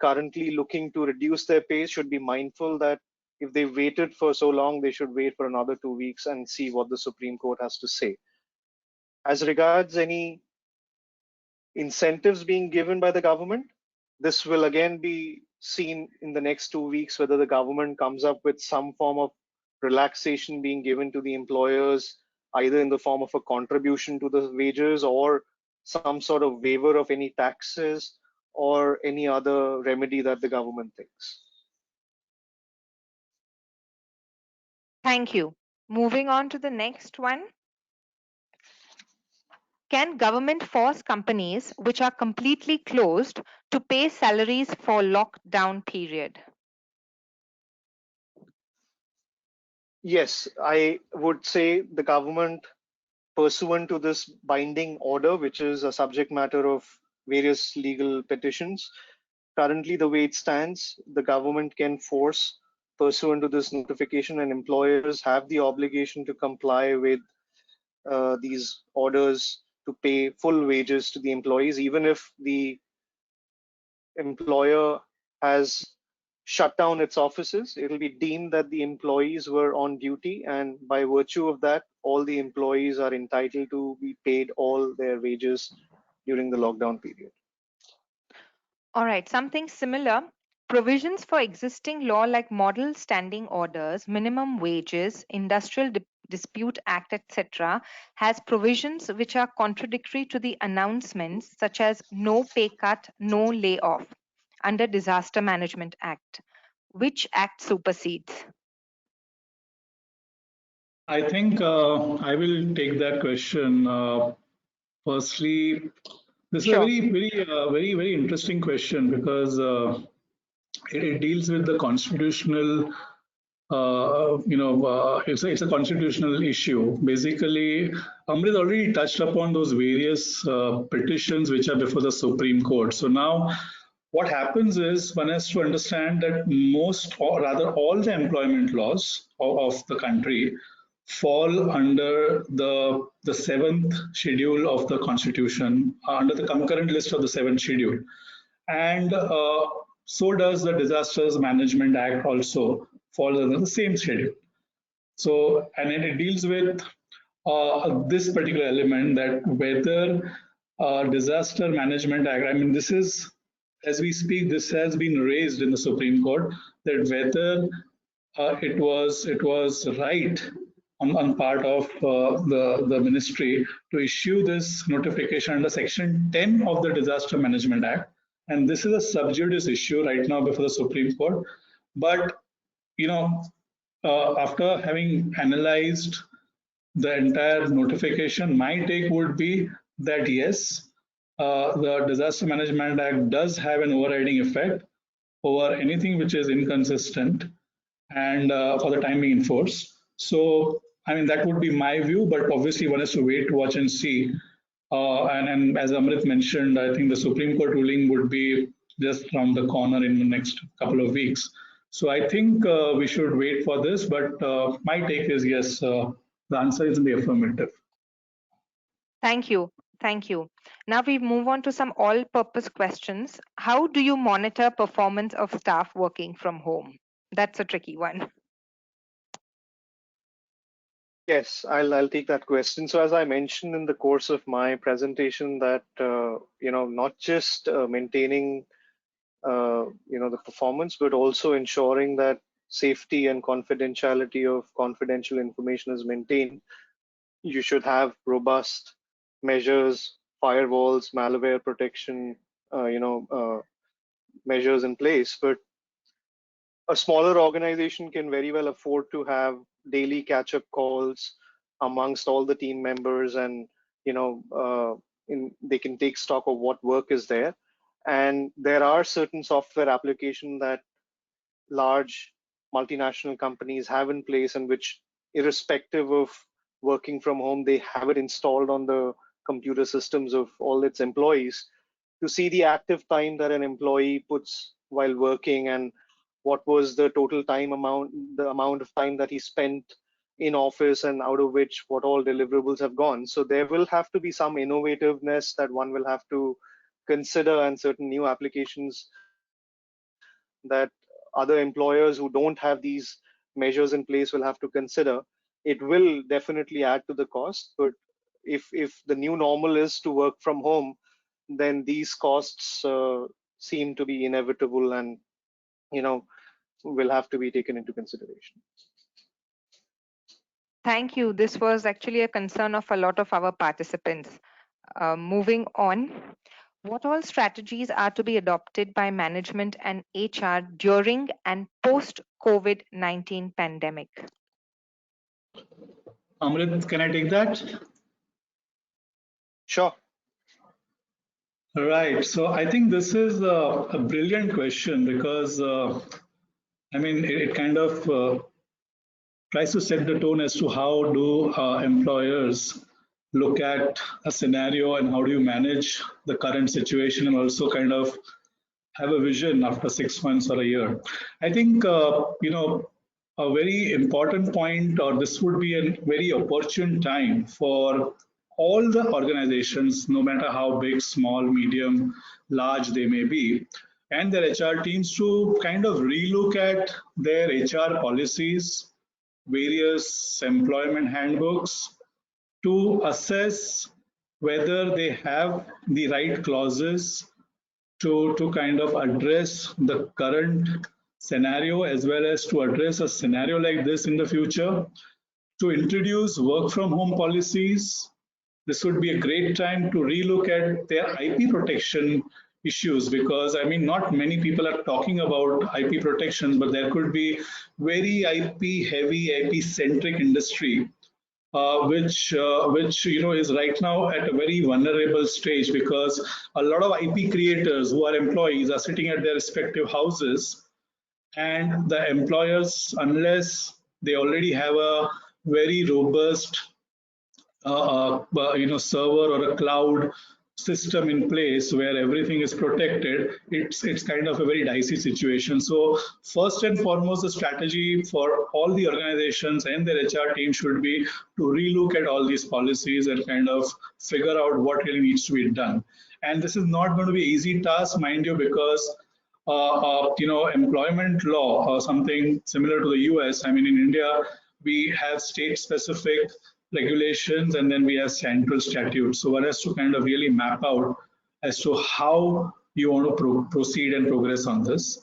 currently looking to reduce their pay should be mindful that if they waited for so long, they should wait for another 2 weeks and see what the Supreme Court has to say. As regards any incentives being given by the government, this will again be seen in the next 2 weeks, whether the government comes up with some form of relaxation being given to the employers, either in the form of a contribution to the wages or some sort of waiver of any taxes or any other remedy that the government thinks. Thank you. Moving on to the next one. Can government force companies which are completely closed to pay salaries for lockdown period? Yes, I would say the government pursuant to this binding order, which is a subject matter of various legal petitions, currently the way it stands, the government can force pursuant to this notification, and employers have the obligation to comply with these orders to pay full wages to the employees, even if the employer has shut down its offices. It will be deemed that the employees were on duty, and by virtue of that, all the employees are entitled to be paid all their wages during the lockdown period. All right, something similar. Provisions for existing law like model standing orders, minimum wages, industrial dispute act, etc., has provisions which are contradictory to the announcements such as no pay cut, no layoff under Disaster Management Act. Which act supersedes? I think I will take that question. Firstly, this is a Sure. very interesting question because it deals with the constitutional. It's a constitutional issue. Basically, Amrit already touched upon those various petitions which are before the Supreme Court. So now, what happens is one has to understand that most, or rather all the employment laws of the country fall under the seventh schedule of the Constitution, under the concurrent list of the seventh schedule. And so does the Disasters Management Act also falls under the same schedule. So, and then it deals with this particular element, that whether Disaster Management Act, I mean, this is, as we speak, this has been raised in the Supreme Court, that whether it was right on part of the ministry to issue this notification under Section 10 of the Disaster Management Act. And this is a sub judice issue right now before the Supreme Court. But, after having analyzed the entire notification, my take would be that yes, the Disaster Management Act does have an overriding effect over anything which is inconsistent and for the time being enforced. So, I mean, that would be my view, but obviously one has to wait, watch and see. And as Amrit mentioned, I think the Supreme Court ruling would be just around the corner in the next couple of weeks. So I think we should wait for this, but my take is yes, the answer is in the affirmative. Thank you. Thank you. Now we move on to some all-purpose questions. How do you monitor performance of staff working from home? That's a tricky one. Yes, I'll take that question. So as I mentioned in the course of my presentation, that not just maintaining the performance, but also ensuring that safety and confidentiality of confidential information is maintained. You should have robust measures, firewalls, malware protection, measures in place. But a smaller organization can very well afford to have daily catch-up calls amongst all the team members, and they can take stock of what work is there. And there are certain software applications that large multinational companies have in place, and which, irrespective of working from home, they have it installed on the computer systems of all its employees to see the active time that an employee puts while working, and what was the total time amount, the amount of time that he spent in office, and out of which what all deliverables have gone. So there will have to be some innovativeness that one will have to consider, and certain new applications that other employers who don't have these measures in place will have to consider. It will definitely add to the cost, but if the new normal is to work from home, then these costs seem to be inevitable, and will have to be taken into consideration. Thank you. This was actually a concern of a lot of our participants. Moving on, what all strategies are to be adopted by management and HR during and post-COVID-19 pandemic? Amrit, can I take that? Sure. Right. So I think this is a brilliant question because, I mean, it kind of tries to set the tone as to how do employers look at a scenario and how do you manage the current situation, and also kind of have a vision after 6 months or a year. I think, a very important point, or this would be a very opportune time for all the organizations, no matter how big, small, medium, large they may be, and their HR teams to kind of relook at their HR policies, various employment handbooks, to assess whether they have the right clauses to kind of address the current scenario, as well as to address a scenario like this in the future, to introduce work from home policies. This would be a great time to relook at their IP protection issues, because I mean, not many people are talking about IP protection, but there could be very IP heavy, IP centric industry which is right now at a very vulnerable stage, because a lot of IP creators who are employees are sitting at their respective houses, and the employers, unless they already have a very robust server or a cloud system in place where everything is protected, it's kind of a very dicey situation. So first and foremost, the strategy for all the organizations and their HR team should be to relook at all these policies and kind of figure out what really needs to be done. And this is not going to be an easy task, mind you, because employment law or something similar to the US. I mean, in India, we have state-specific regulations, and then we have central statutes. So one has to kind of really map out as to how you want to proceed and progress on this.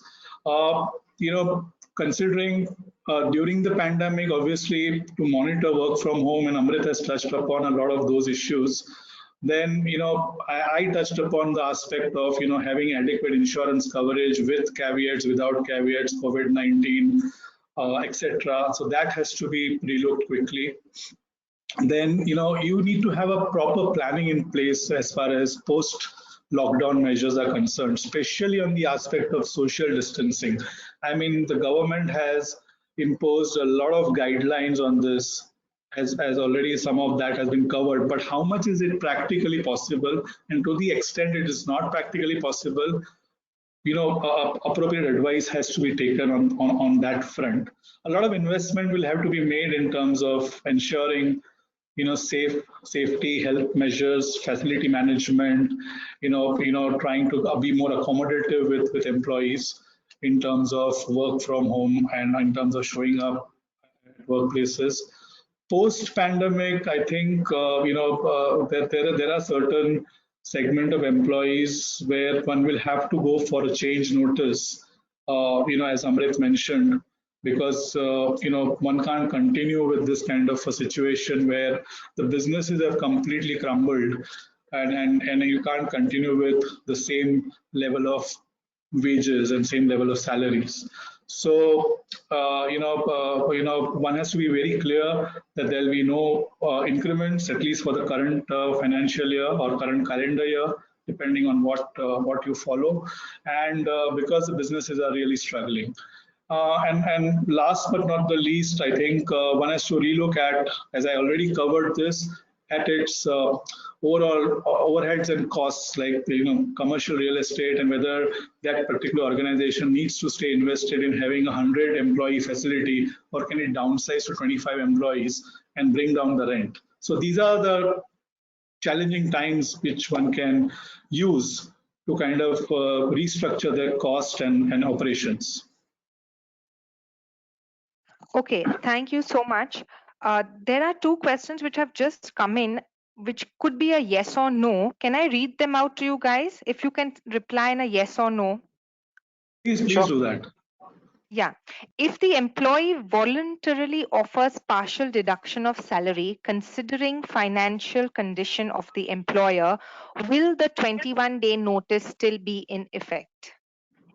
Considering during the pandemic, obviously, to monitor work from home, and Amrit has touched upon a lot of those issues. Then, I touched upon the aspect of, having adequate insurance coverage with caveats, without caveats, COVID-19, etc. So that has to be relooked quickly. Then, you need to have a proper planning in place as far as post-lockdown measures are concerned, especially on the aspect of social distancing. I mean, the government has imposed a lot of guidelines on this, as already some of that has been covered, but how much is it practically possible? And to the extent it is not practically possible, appropriate advice has to be taken on that front. A lot of investment will have to be made in terms of ensuring, safety, health measures, facility management, trying to be more accommodative with employees in terms of work from home and in terms of showing up at workplaces. Post-pandemic, I think there are certain segment of employees where one will have to go for a change notice, as Amrit mentioned, because one can't continue with this kind of a situation where the businesses have completely crumbled, and you can't continue with the same level of wages and same level of salaries. So, one has to be very clear that there will be no increments, at least for the current financial year or current calendar year, depending on what you follow, and because the businesses are really struggling. And last but not the least, I think one has to relook at, as I already covered this, at its overall overheads and costs, like commercial real estate, and whether that particular organization needs to stay invested in having a 100-employee facility, or can it downsize to 25 employees and bring down the rent. So these are the challenging times which one can use to kind of restructure their cost and operations. Okay, thank you so much. There are two questions which have just come in, which could be a yes or no. Can I read them out to you guys? If you can reply in a yes or no. Please do that. Yeah. If the employee voluntarily offers partial deduction of salary, considering financial condition of the employer, will the 21-day notice still be in effect?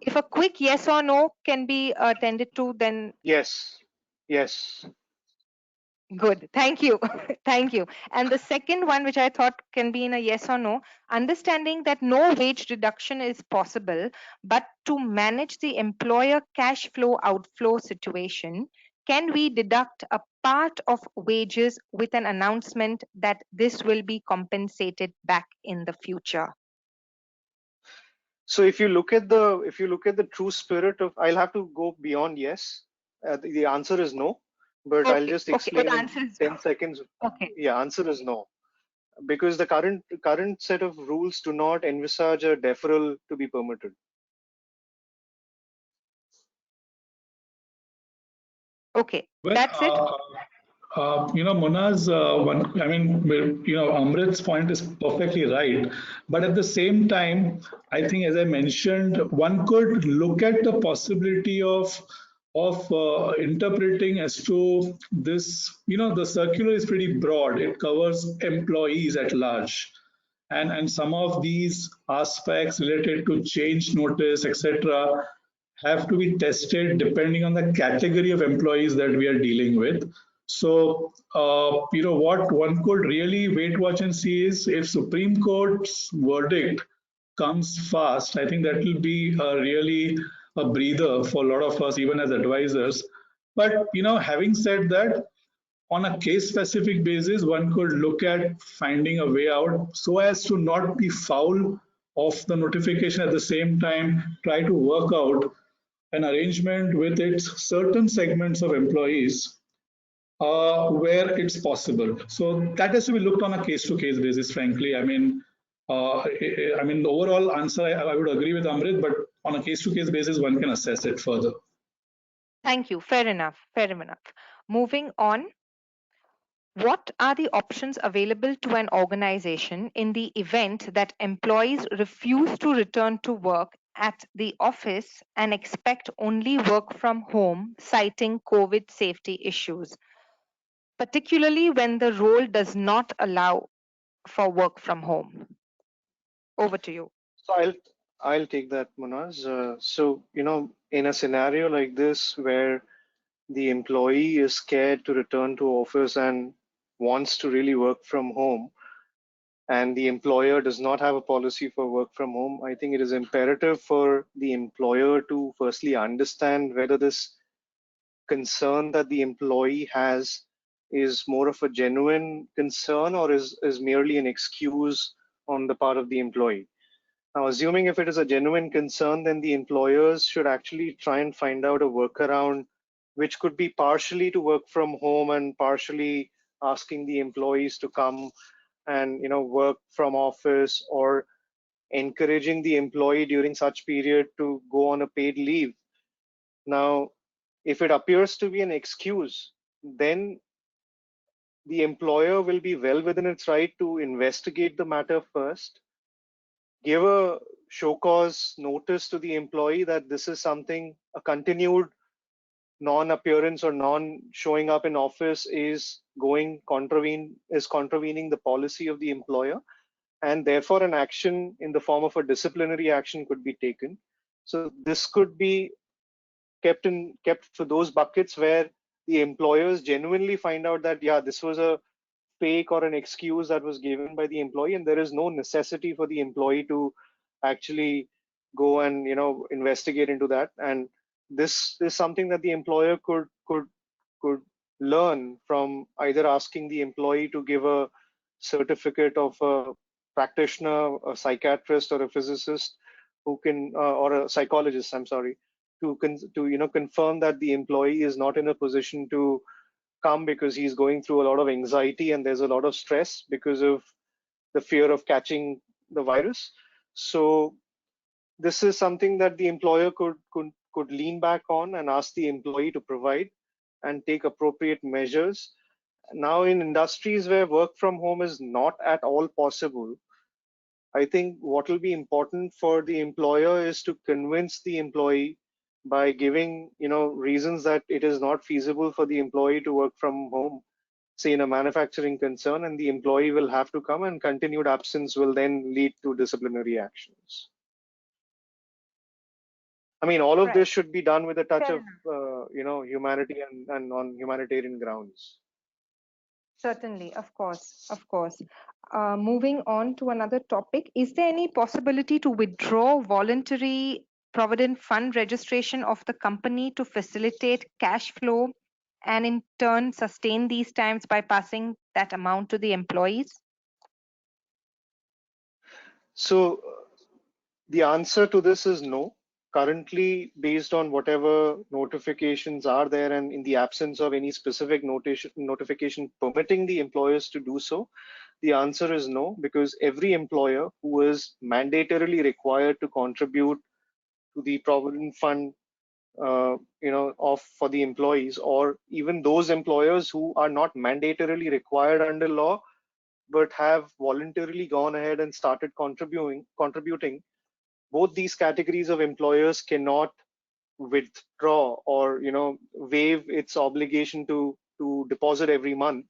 If a quick yes or no can be attended to, then Yes. Yes. good. Thank you. Thank you. And the second one, which I thought can be in a yes or no, understanding that no wage reduction is possible, but to manage the employer cash flow outflow situation, can we deduct a part of wages with an announcement that this will be compensated back in the future? So if you look at the true spirit of, I'll have to go beyond yes. The answer is no, but I'll just explain the in answer is 10 seconds. okay. Yeah, answer is no, because the current set of rules do not envisage a deferral to be permitted. Okay, Well, that's it. Mona's Amrit's point is perfectly right. But at the same time, I think, as I mentioned, one could look at the possibility of interpreting as to this. The circular is pretty broad. It covers employees at large. And some of these aspects related to change notice, etc., have to be tested depending on the category of employees that we are dealing with. So, what one could really wait, watch, and see is if Supreme Court's verdict comes fast. I think that will be really a breather for a lot of us, even as advisors. But having said that, on a case specific basis, one could look at finding a way out so as to not be foul of the notification, at the same time try to work out an arrangement with its certain segments of employees where it's possible. So that has to be looked on a case-to-case basis, frankly. The overall answer, I would agree with Amrit, but on a case-to-case basis, one can assess it further. Thank you. Fair enough. Fair enough. Moving on. What are the options available to an organization in the event that employees refuse to return to work at the office and expect only work from home, citing COVID safety issues, particularly when the role does not allow for work from home? Over to you. So I'll take that, Munaz. In a scenario like this where the employee is scared to return to office and wants to really work from home, and the employer does not have a policy for work from home, I think it is imperative for the employer to firstly understand whether this concern that the employee has is more of a genuine concern or is merely an excuse on the part of the employee. Now, assuming if it is a genuine concern, then the employers should actually try and find out a workaround, which could be partially to work from home and partially asking the employees to come and work from office, or encouraging the employee during such period to go on a paid leave. Now, if it appears to be an excuse, then the employer will be well within its right to investigate the matter first, give a show cause notice to the employee that this is something, a continued non-appearance or non-showing up in office is contravening the policy of the employer, and therefore an action in the form of a disciplinary action could be taken. So this could be kept for those buckets where the employers genuinely find out that, yeah, this was a fake or an excuse that was given by the employee, and there is no necessity for the employee to actually go and investigate into that. And this is something that the employer could learn from either asking the employee to give a certificate of a practitioner, a psychiatrist, or a physicist who can, or a psychologist, I'm sorry, to confirm that the employee is not in a position to come because he's going through a lot of anxiety and there's a lot of stress because of the fear of catching the virus. So this is something that the employer could lean back on and ask the employee to provide and take appropriate measures. Now, in industries where work from home is not at all possible, I think what will be important for the employer is to convince the employee by giving reasons that it is not feasible for the employee to work from home, say in a manufacturing concern, and the employee will have to come, and continued absence will then lead to disciplinary actions. I mean, all of this should be done with a touch of humanity and on humanitarian grounds. Certainly, of course, of course. Moving on to another topic, is there any possibility to withdraw voluntary Provident fund registration of the company to facilitate cash flow and in turn sustain these times by passing that amount to the employees? So the answer to this is no. Currently, based on whatever notifications are there, and in the absence of any specific notification permitting the employers to do so, the answer is no, because every employer who is mandatorily required to contribute to the Provident Fund, for the employees, or even those employers who are not mandatorily required under law, but have voluntarily gone ahead and started contributing, both these categories of employers cannot withdraw or waive its obligation to deposit every month.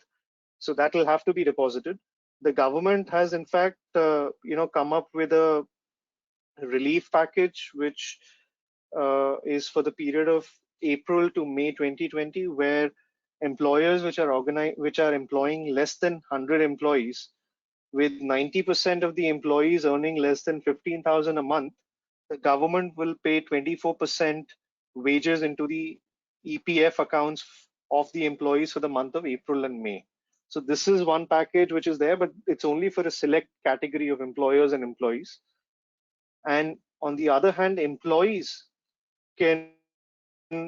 So that will have to be deposited. The government has in fact come up with a relief package which is for the period of April to May 2020, where employers which are employing less than 100 employees, with 90% of the employees earning less than 15,000 a month, the government will pay 24% wages into the EPF accounts of the employees for the month of April and May. So this is one package which is there, but it's only for a select category of employers and employees. And on the other hand, employees can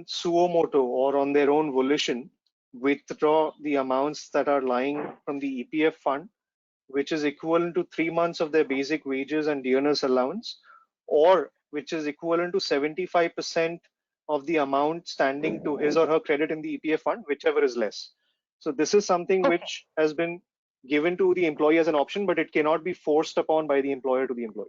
suo moto or on their own volition withdraw the amounts that are lying from the EPF fund, which is equivalent to 3 months of their basic wages and earners allowance, or which is equivalent to 75% of the amount standing to his or her credit in the EPF fund, whichever is less. So this is something which has been given to the employee as an option, but it cannot be forced upon by the employer to the employee.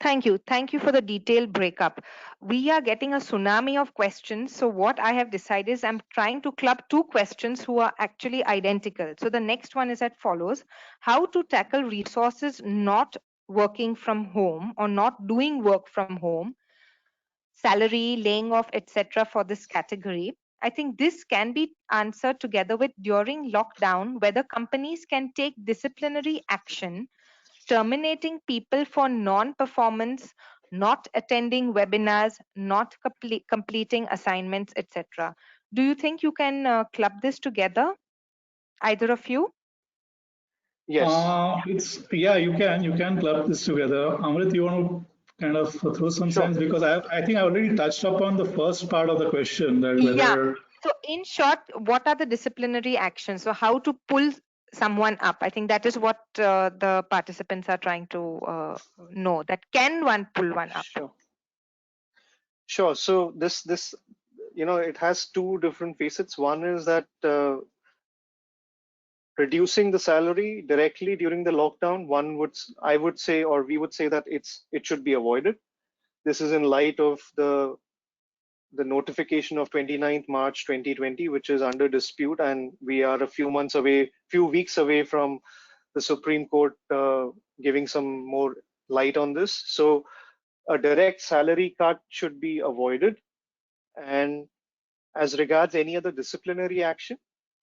Thank you. Thank you for the detailed breakup. We are getting a tsunami of questions. So what I have decided is I'm trying to club two questions who are actually identical. So the next one is as follows: how to tackle resources not working from home or not doing work from home, salary, laying off, etc. for this category. I think this can be answered together with during lockdown, whether companies can take disciplinary action terminating people for non-performance, not attending webinars, not completing assignments, etc. Do you think you can club this together, either of you? Yes. You can club this together. Amrit, you want to kind of throw some sense, because I think I already touched upon the first part of the question, that whether. So in short, what are the disciplinary actions? So how to pull someone up? I think that is what the participants are trying to know. That can one pull one up? Sure. So this it has two different facets. One is that reducing the salary directly during the lockdown, I would say, or we would say that it should be avoided. This is in light of the notification of 29th March 2020, which is under dispute, and we are a few weeks away from the Supreme Court giving some more light on this. So a direct salary cut should be avoided. And as regards any other disciplinary action,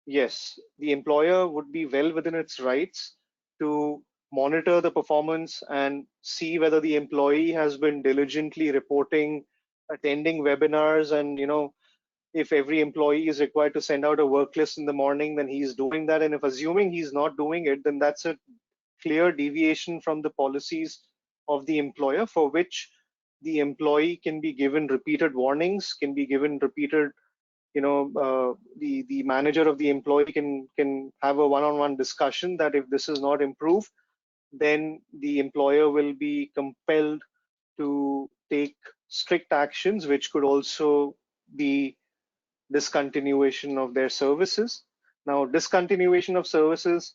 yes, the employer would be well within its rights to monitor the performance and see whether the employee has been diligently reporting, attending webinars, and if every employee is required to send out a work list in the morning, then he's doing that. And if assuming he's not doing it, then that's a clear deviation from the policies of the employer, for which the employee can be given repeated warnings, can be given repeated, the manager of the employee can have a one-on-one discussion that if this is not improved, then the employer will be compelled to take strict actions, which could also be discontinuation of their services. Now, discontinuation of services,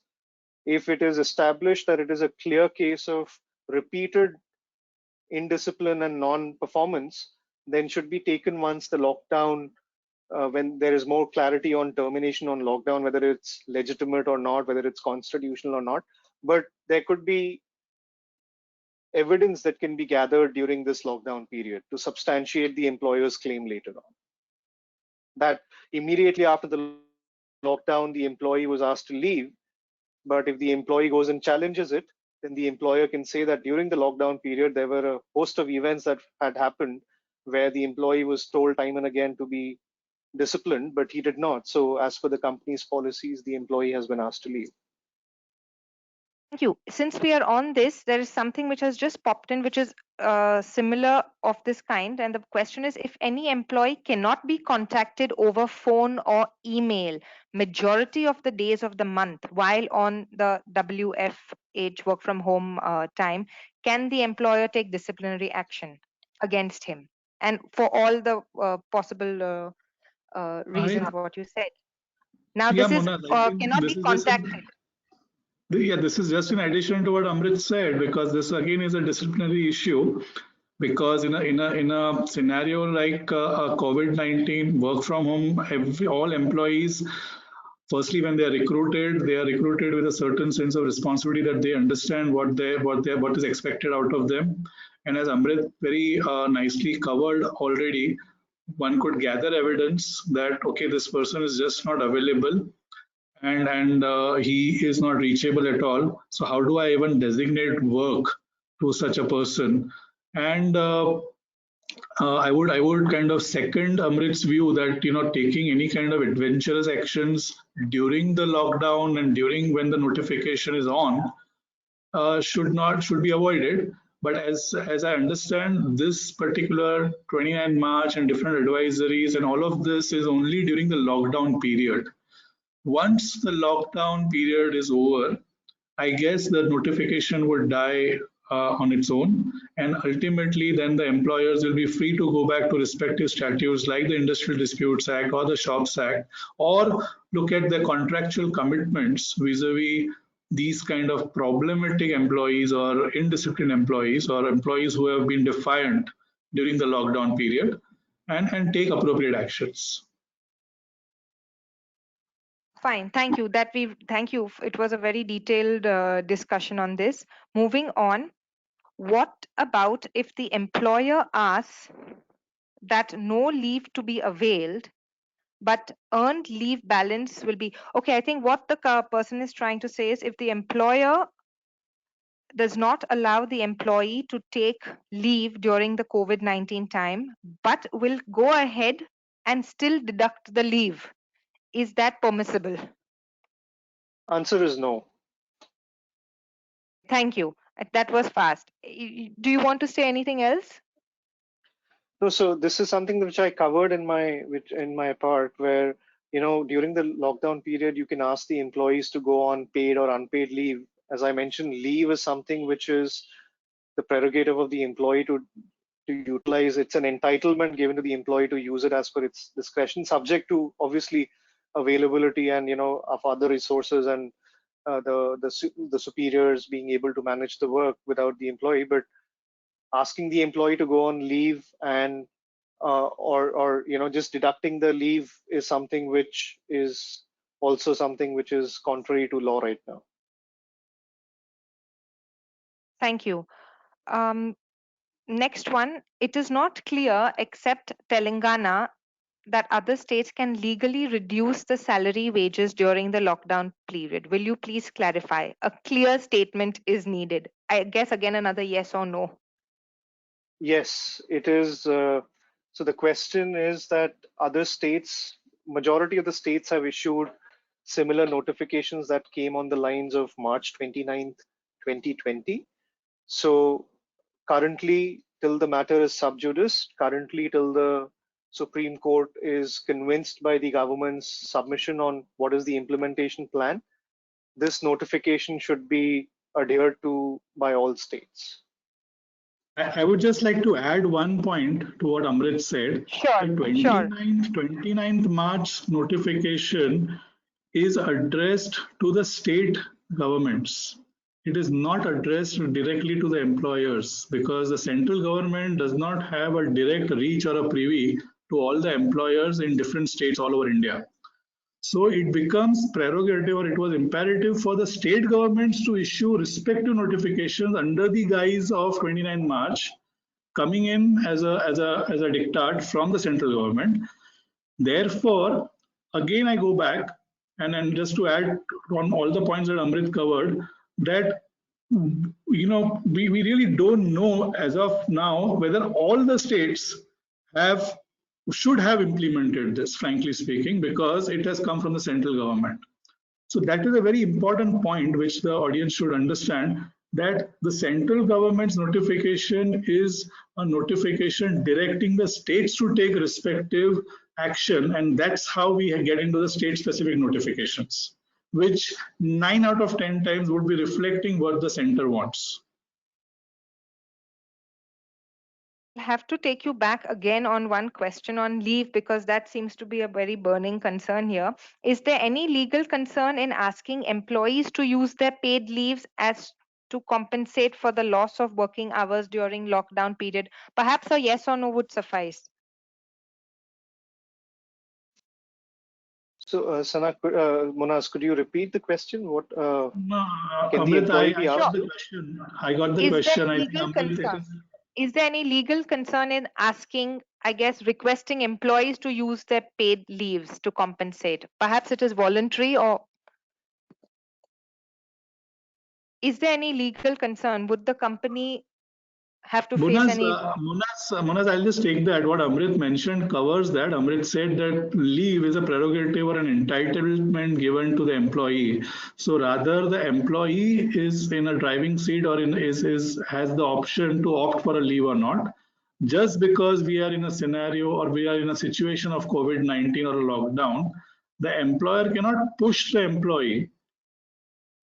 if it is established that it is a clear case of repeated indiscipline and non-performance, then should be taken once the lockdown, when there is more clarity on termination on lockdown, whether it's legitimate or not, whether it's constitutional or not. But there could be evidence that can be gathered during this lockdown period to substantiate the employer's claim later on. That immediately after the lockdown, the employee was asked to leave, but if the employee goes and challenges it, then the employer can say that during the lockdown period, there were a host of events that had happened where the employee was told time and again to be disciplined, but he did not. So as per the company's policies, the employee has been asked to leave. Thank you. Since we are on this, there is something which has just popped in, which is similar of this kind. And the question is, if any employee cannot be contacted over phone or email majority of the days of the month while on the WFH work from home time, can the employer take disciplinary action against him? And for all the possible reasons what you said. Now Yeah, this is Mona, I think cannot this be is just contacted. yeah, this is just in addition to what Amrit said, because this again is a disciplinary issue. Because in a scenario like COVID-19, work from home, all employees, firstly, when they are recruited with a certain sense of responsibility that they understand what is expected out of them. And as Amrit very nicely covered already, one could gather evidence that okay, this person is just not available, and he is not reachable at all. So how do I even designate work to such a person? And I would kind of second Amrit's view that taking any kind of adventurous actions during the lockdown and during when the notification is on should be avoided. But as I understand, this particular 29 March and different advisories and all of this is only during the lockdown period. Once the lockdown period is over, I guess the notification would die on its own, and ultimately then the employers will be free to go back to respective statutes like the Industrial Disputes Act or the Shops Act, or look at their contractual commitments vis-a-vis these kind of problematic employees or indisciplined employees or employees who have been defiant during the lockdown period, and take appropriate actions. Fine, thank you. Thank you. It was a very detailed discussion on this. Moving on, what about if the employer asks that no leave to be availed, but earned leave balance will be okay? I think what the person is trying to say is if the employer does not allow the employee to take leave during the COVID-19 time, but will go ahead and still deduct the leave, is that permissible? Answer is no. Thank you. That was fast. Do you want to say anything else? No, so this is something which I covered in my part, where during the lockdown period you can ask the employees to go on paid or unpaid leave. As I mentioned, leave is something which is the prerogative of the employee to utilize. It's an entitlement given to the employee to use it as per its discretion, subject to obviously availability and of other resources and the superiors being able to manage the work without the employee. But asking the employee to go on leave and or just deducting the leave is something which is also something which is contrary to law right now. Thank you. Next one, it is not clear except Telangana that other states can legally reduce the salary wages during the lockdown period. Will you please clarify? A clear statement is needed. I guess again another yes or no. Yes, it is. So the question is that other states, majority of the states have issued similar notifications that came on the lines of March 29th, 2020. So currently, till the matter is sub judice, currently till the Supreme Court is convinced by the government's submission on what is the implementation plan, this notification should be adhered to by all states. I would just like to add one point to what Amrit said. Sure, The 29th March notification is addressed to the state governments. It is not addressed directly to the employers, because the central government does not have a direct reach or a privy to all the employers in different states all over India. So it becomes prerogative, or it was imperative for the state governments to issue respective notifications under the guise of 29 March, coming in as a diktat from the central government. Therefore, again I go back and just to add on all the points that Amrit covered, that we really don't know as of now whether all the states have should have implemented this, frankly speaking, because it has come from the central government. So that is a very important point which the audience should understand, that the central government's notification is a notification directing the states to take respective action, and that's how we get into the state-specific notifications, which 9 out of 10 times would be reflecting what the center wants. I have to take you back again on one question on leave, because that seems to be a very burning concern here. Is there any legal concern in asking employees to use their paid leaves as to compensate for the loss of working hours during lockdown period? Perhaps a yes or no would suffice. So, Sana, Monas, could you repeat the question? What No, can the Amrit, employee I be got asked? the question. I got the Is question. there I think legal Amrit, concern? Is there any legal concern in asking, I guess, requesting employees to use their paid leaves to compensate? Perhaps it is voluntary, or is there any legal concern? Would the company have to face Monas, any? Monas, I'll just take that. What Amrit mentioned covers that. Amrit said that leave is a prerogative or an entitlement given to the employee. So rather, the employee is in a driving seat or has the option to opt for a leave or not. Just because we are in a scenario or we are in a situation of COVID-19 or a lockdown, the employer cannot push the employee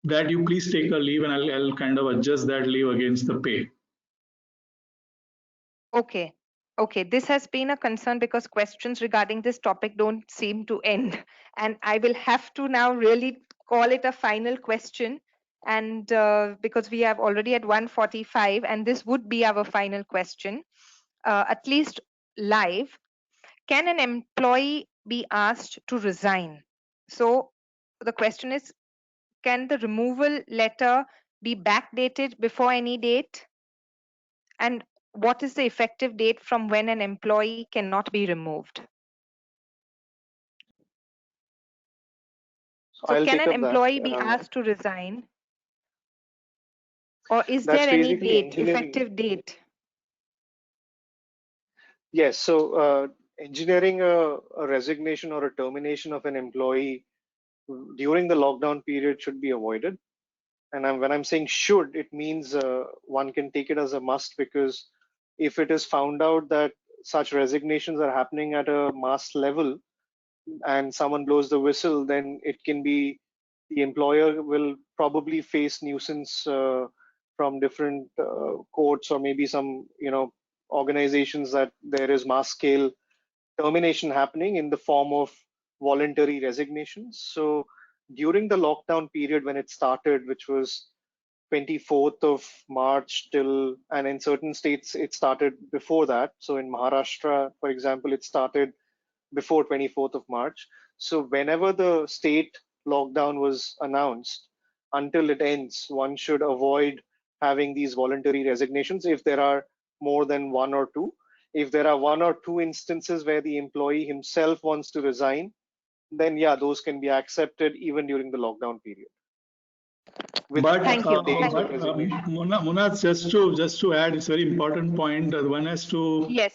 that you please take a leave and I'll kind of adjust that leave against the pay. Okay. Okay, this has been a concern because questions regarding this topic don't seem to end. And I will have to now really call it a final question. And because we have already at 1:45, and this would be our final question, at least live. Can an employee be asked to resign? So the question is, can the removal letter be backdated before any date? And what is the effective date from when an employee cannot be removed? So can I'll an take up that. employee be asked to resign? Or is That's there any basically date, engineering. effective date? Yes. So, engineering a resignation or a termination of an employee during the lockdown period should be avoided. And when I'm saying should, it means one can take it as a must, because if it is found out that such resignations are happening at a mass level and someone blows the whistle, then it can be the employer will probably face nuisance from different courts, or maybe some organizations, that there is mass scale termination happening in the form of voluntary resignations. So during the lockdown period when it started, which was 24th of March till, and in certain states it started before that. So in Maharashtra, for example, it started before 24th of March. So whenever the state lockdown was announced, until it ends, one should avoid having these voluntary resignations if there are more than one or two. If there are one or two instances where the employee himself wants to resign, then yeah, those can be accepted even during the lockdown period. Thank you. Mona, just to add, it's a very important point that one has to, yes,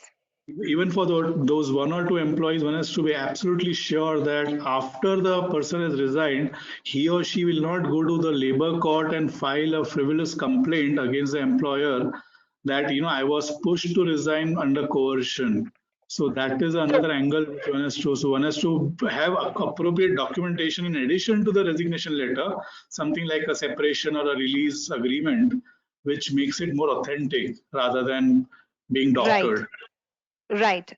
even for those one or two employees, one has to be absolutely sure that after the person has resigned, he or she will not go to the labor court and file a frivolous complaint against the employer that, I was pushed to resign under coercion. So that is another angle which one has to. So one has to have appropriate documentation in addition to the resignation letter, something like a separation or a release agreement, which makes it more authentic rather than being doctored. Right.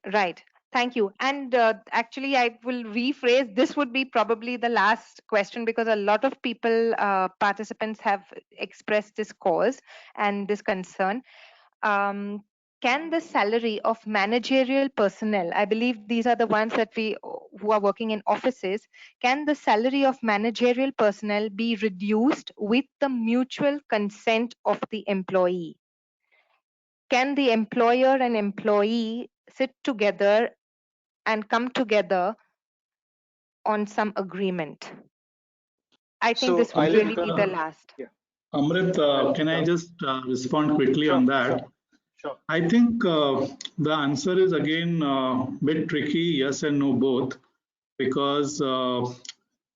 Thank you. And actually, I will rephrase. This would be probably the last question, because a lot of people, participants, have expressed this cause and this concern. Can the salary of managerial personnel, I believe these are the ones that who are working in offices, can the salary of managerial personnel be reduced with the mutual consent of the employee? Can the employer and employee sit together and come together on some agreement? I think this will really be the last. Yeah. Amrit, can I just respond quickly Sure, on that? sure. Sure. I think the answer is again a bit tricky, yes and no both, because all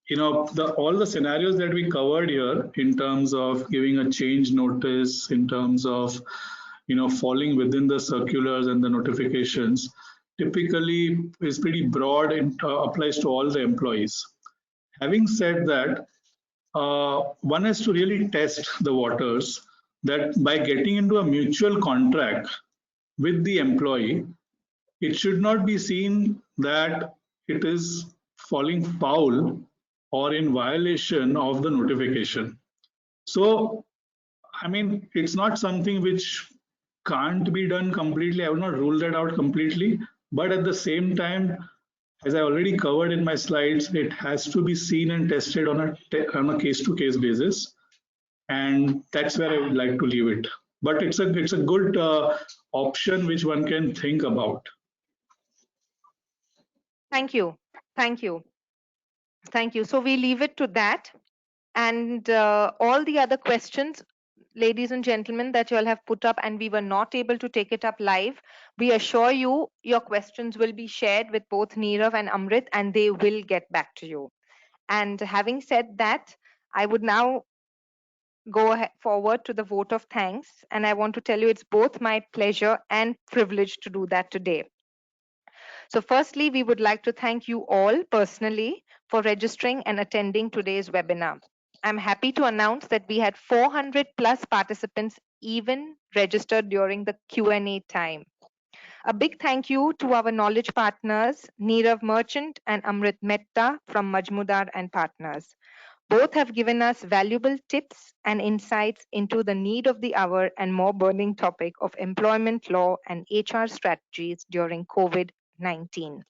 the scenarios that we covered here in terms of giving a change notice, in terms of falling within the circulars and the notifications, typically is pretty broad and applies to all the employees. Having said that, one has to really test the waters that by getting into a mutual contract with the employee, it should not be seen that it is falling foul or in violation of the notification. So, I mean, it's not something which can't be done completely. I will not rule that out completely, but at the same time, as I already covered in my slides, it has to be seen and tested on a case-to-case basis, and that's where I would like to leave it. But it's a good option which one can think about. Thank you. Thank you. Thank you. So we leave it to that. And all the other questions, ladies and gentlemen, that you all have put up and we were not able to take it up live, we assure you your questions will be shared with both Nirav and Amrit and they will get back to you. And having said that, I would now go forward to the vote of thanks. And I want to tell you it's both my pleasure and privilege to do that today. So firstly, we would like to thank you all personally for registering and attending today's webinar. I'm happy to announce that we had 400 plus participants even registered during the Q&A time. A big thank you to our knowledge partners, Nirav Merchant and Amrit Mehta from Majmudar and Partners. Both have given us valuable tips and insights into the need of the hour and more burning topic of employment law and HR strategies during COVID-19.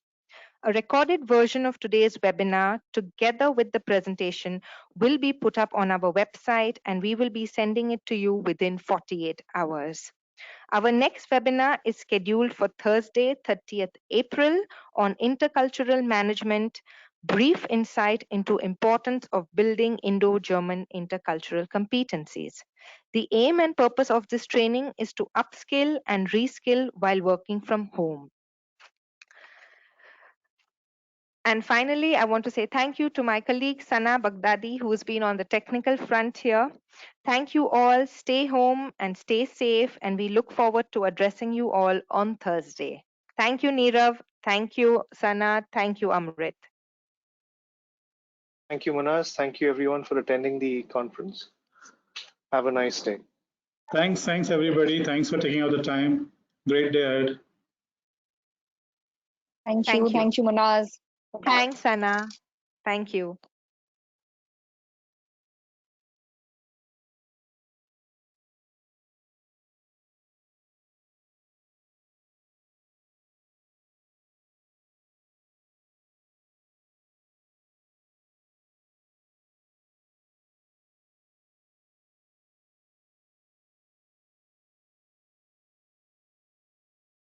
A recorded version of today's webinar, together with the presentation, will be put up on our website and we will be sending it to you within 48 hours. Our next webinar is scheduled for Thursday, 30th April on intercultural management, brief insight into importance of building Indo-German intercultural competencies. The aim and purpose of this training is to upskill and reskill while working from home. And finally, I want to say thank you to my colleague Sana Baghdadi, who has been on the technical front here. Thank you all. Stay home and stay safe. And we look forward to addressing you all on Thursday. Thank you, Nirav. Thank you, Sana. Thank you, Amrit. Thank you, Manaz. Thank you, everyone, for attending the conference. Have a nice day. Thanks everybody. Thanks for taking out the time. Great day ahead. Thank you, Manaz. Thanks, Sana. Thank you.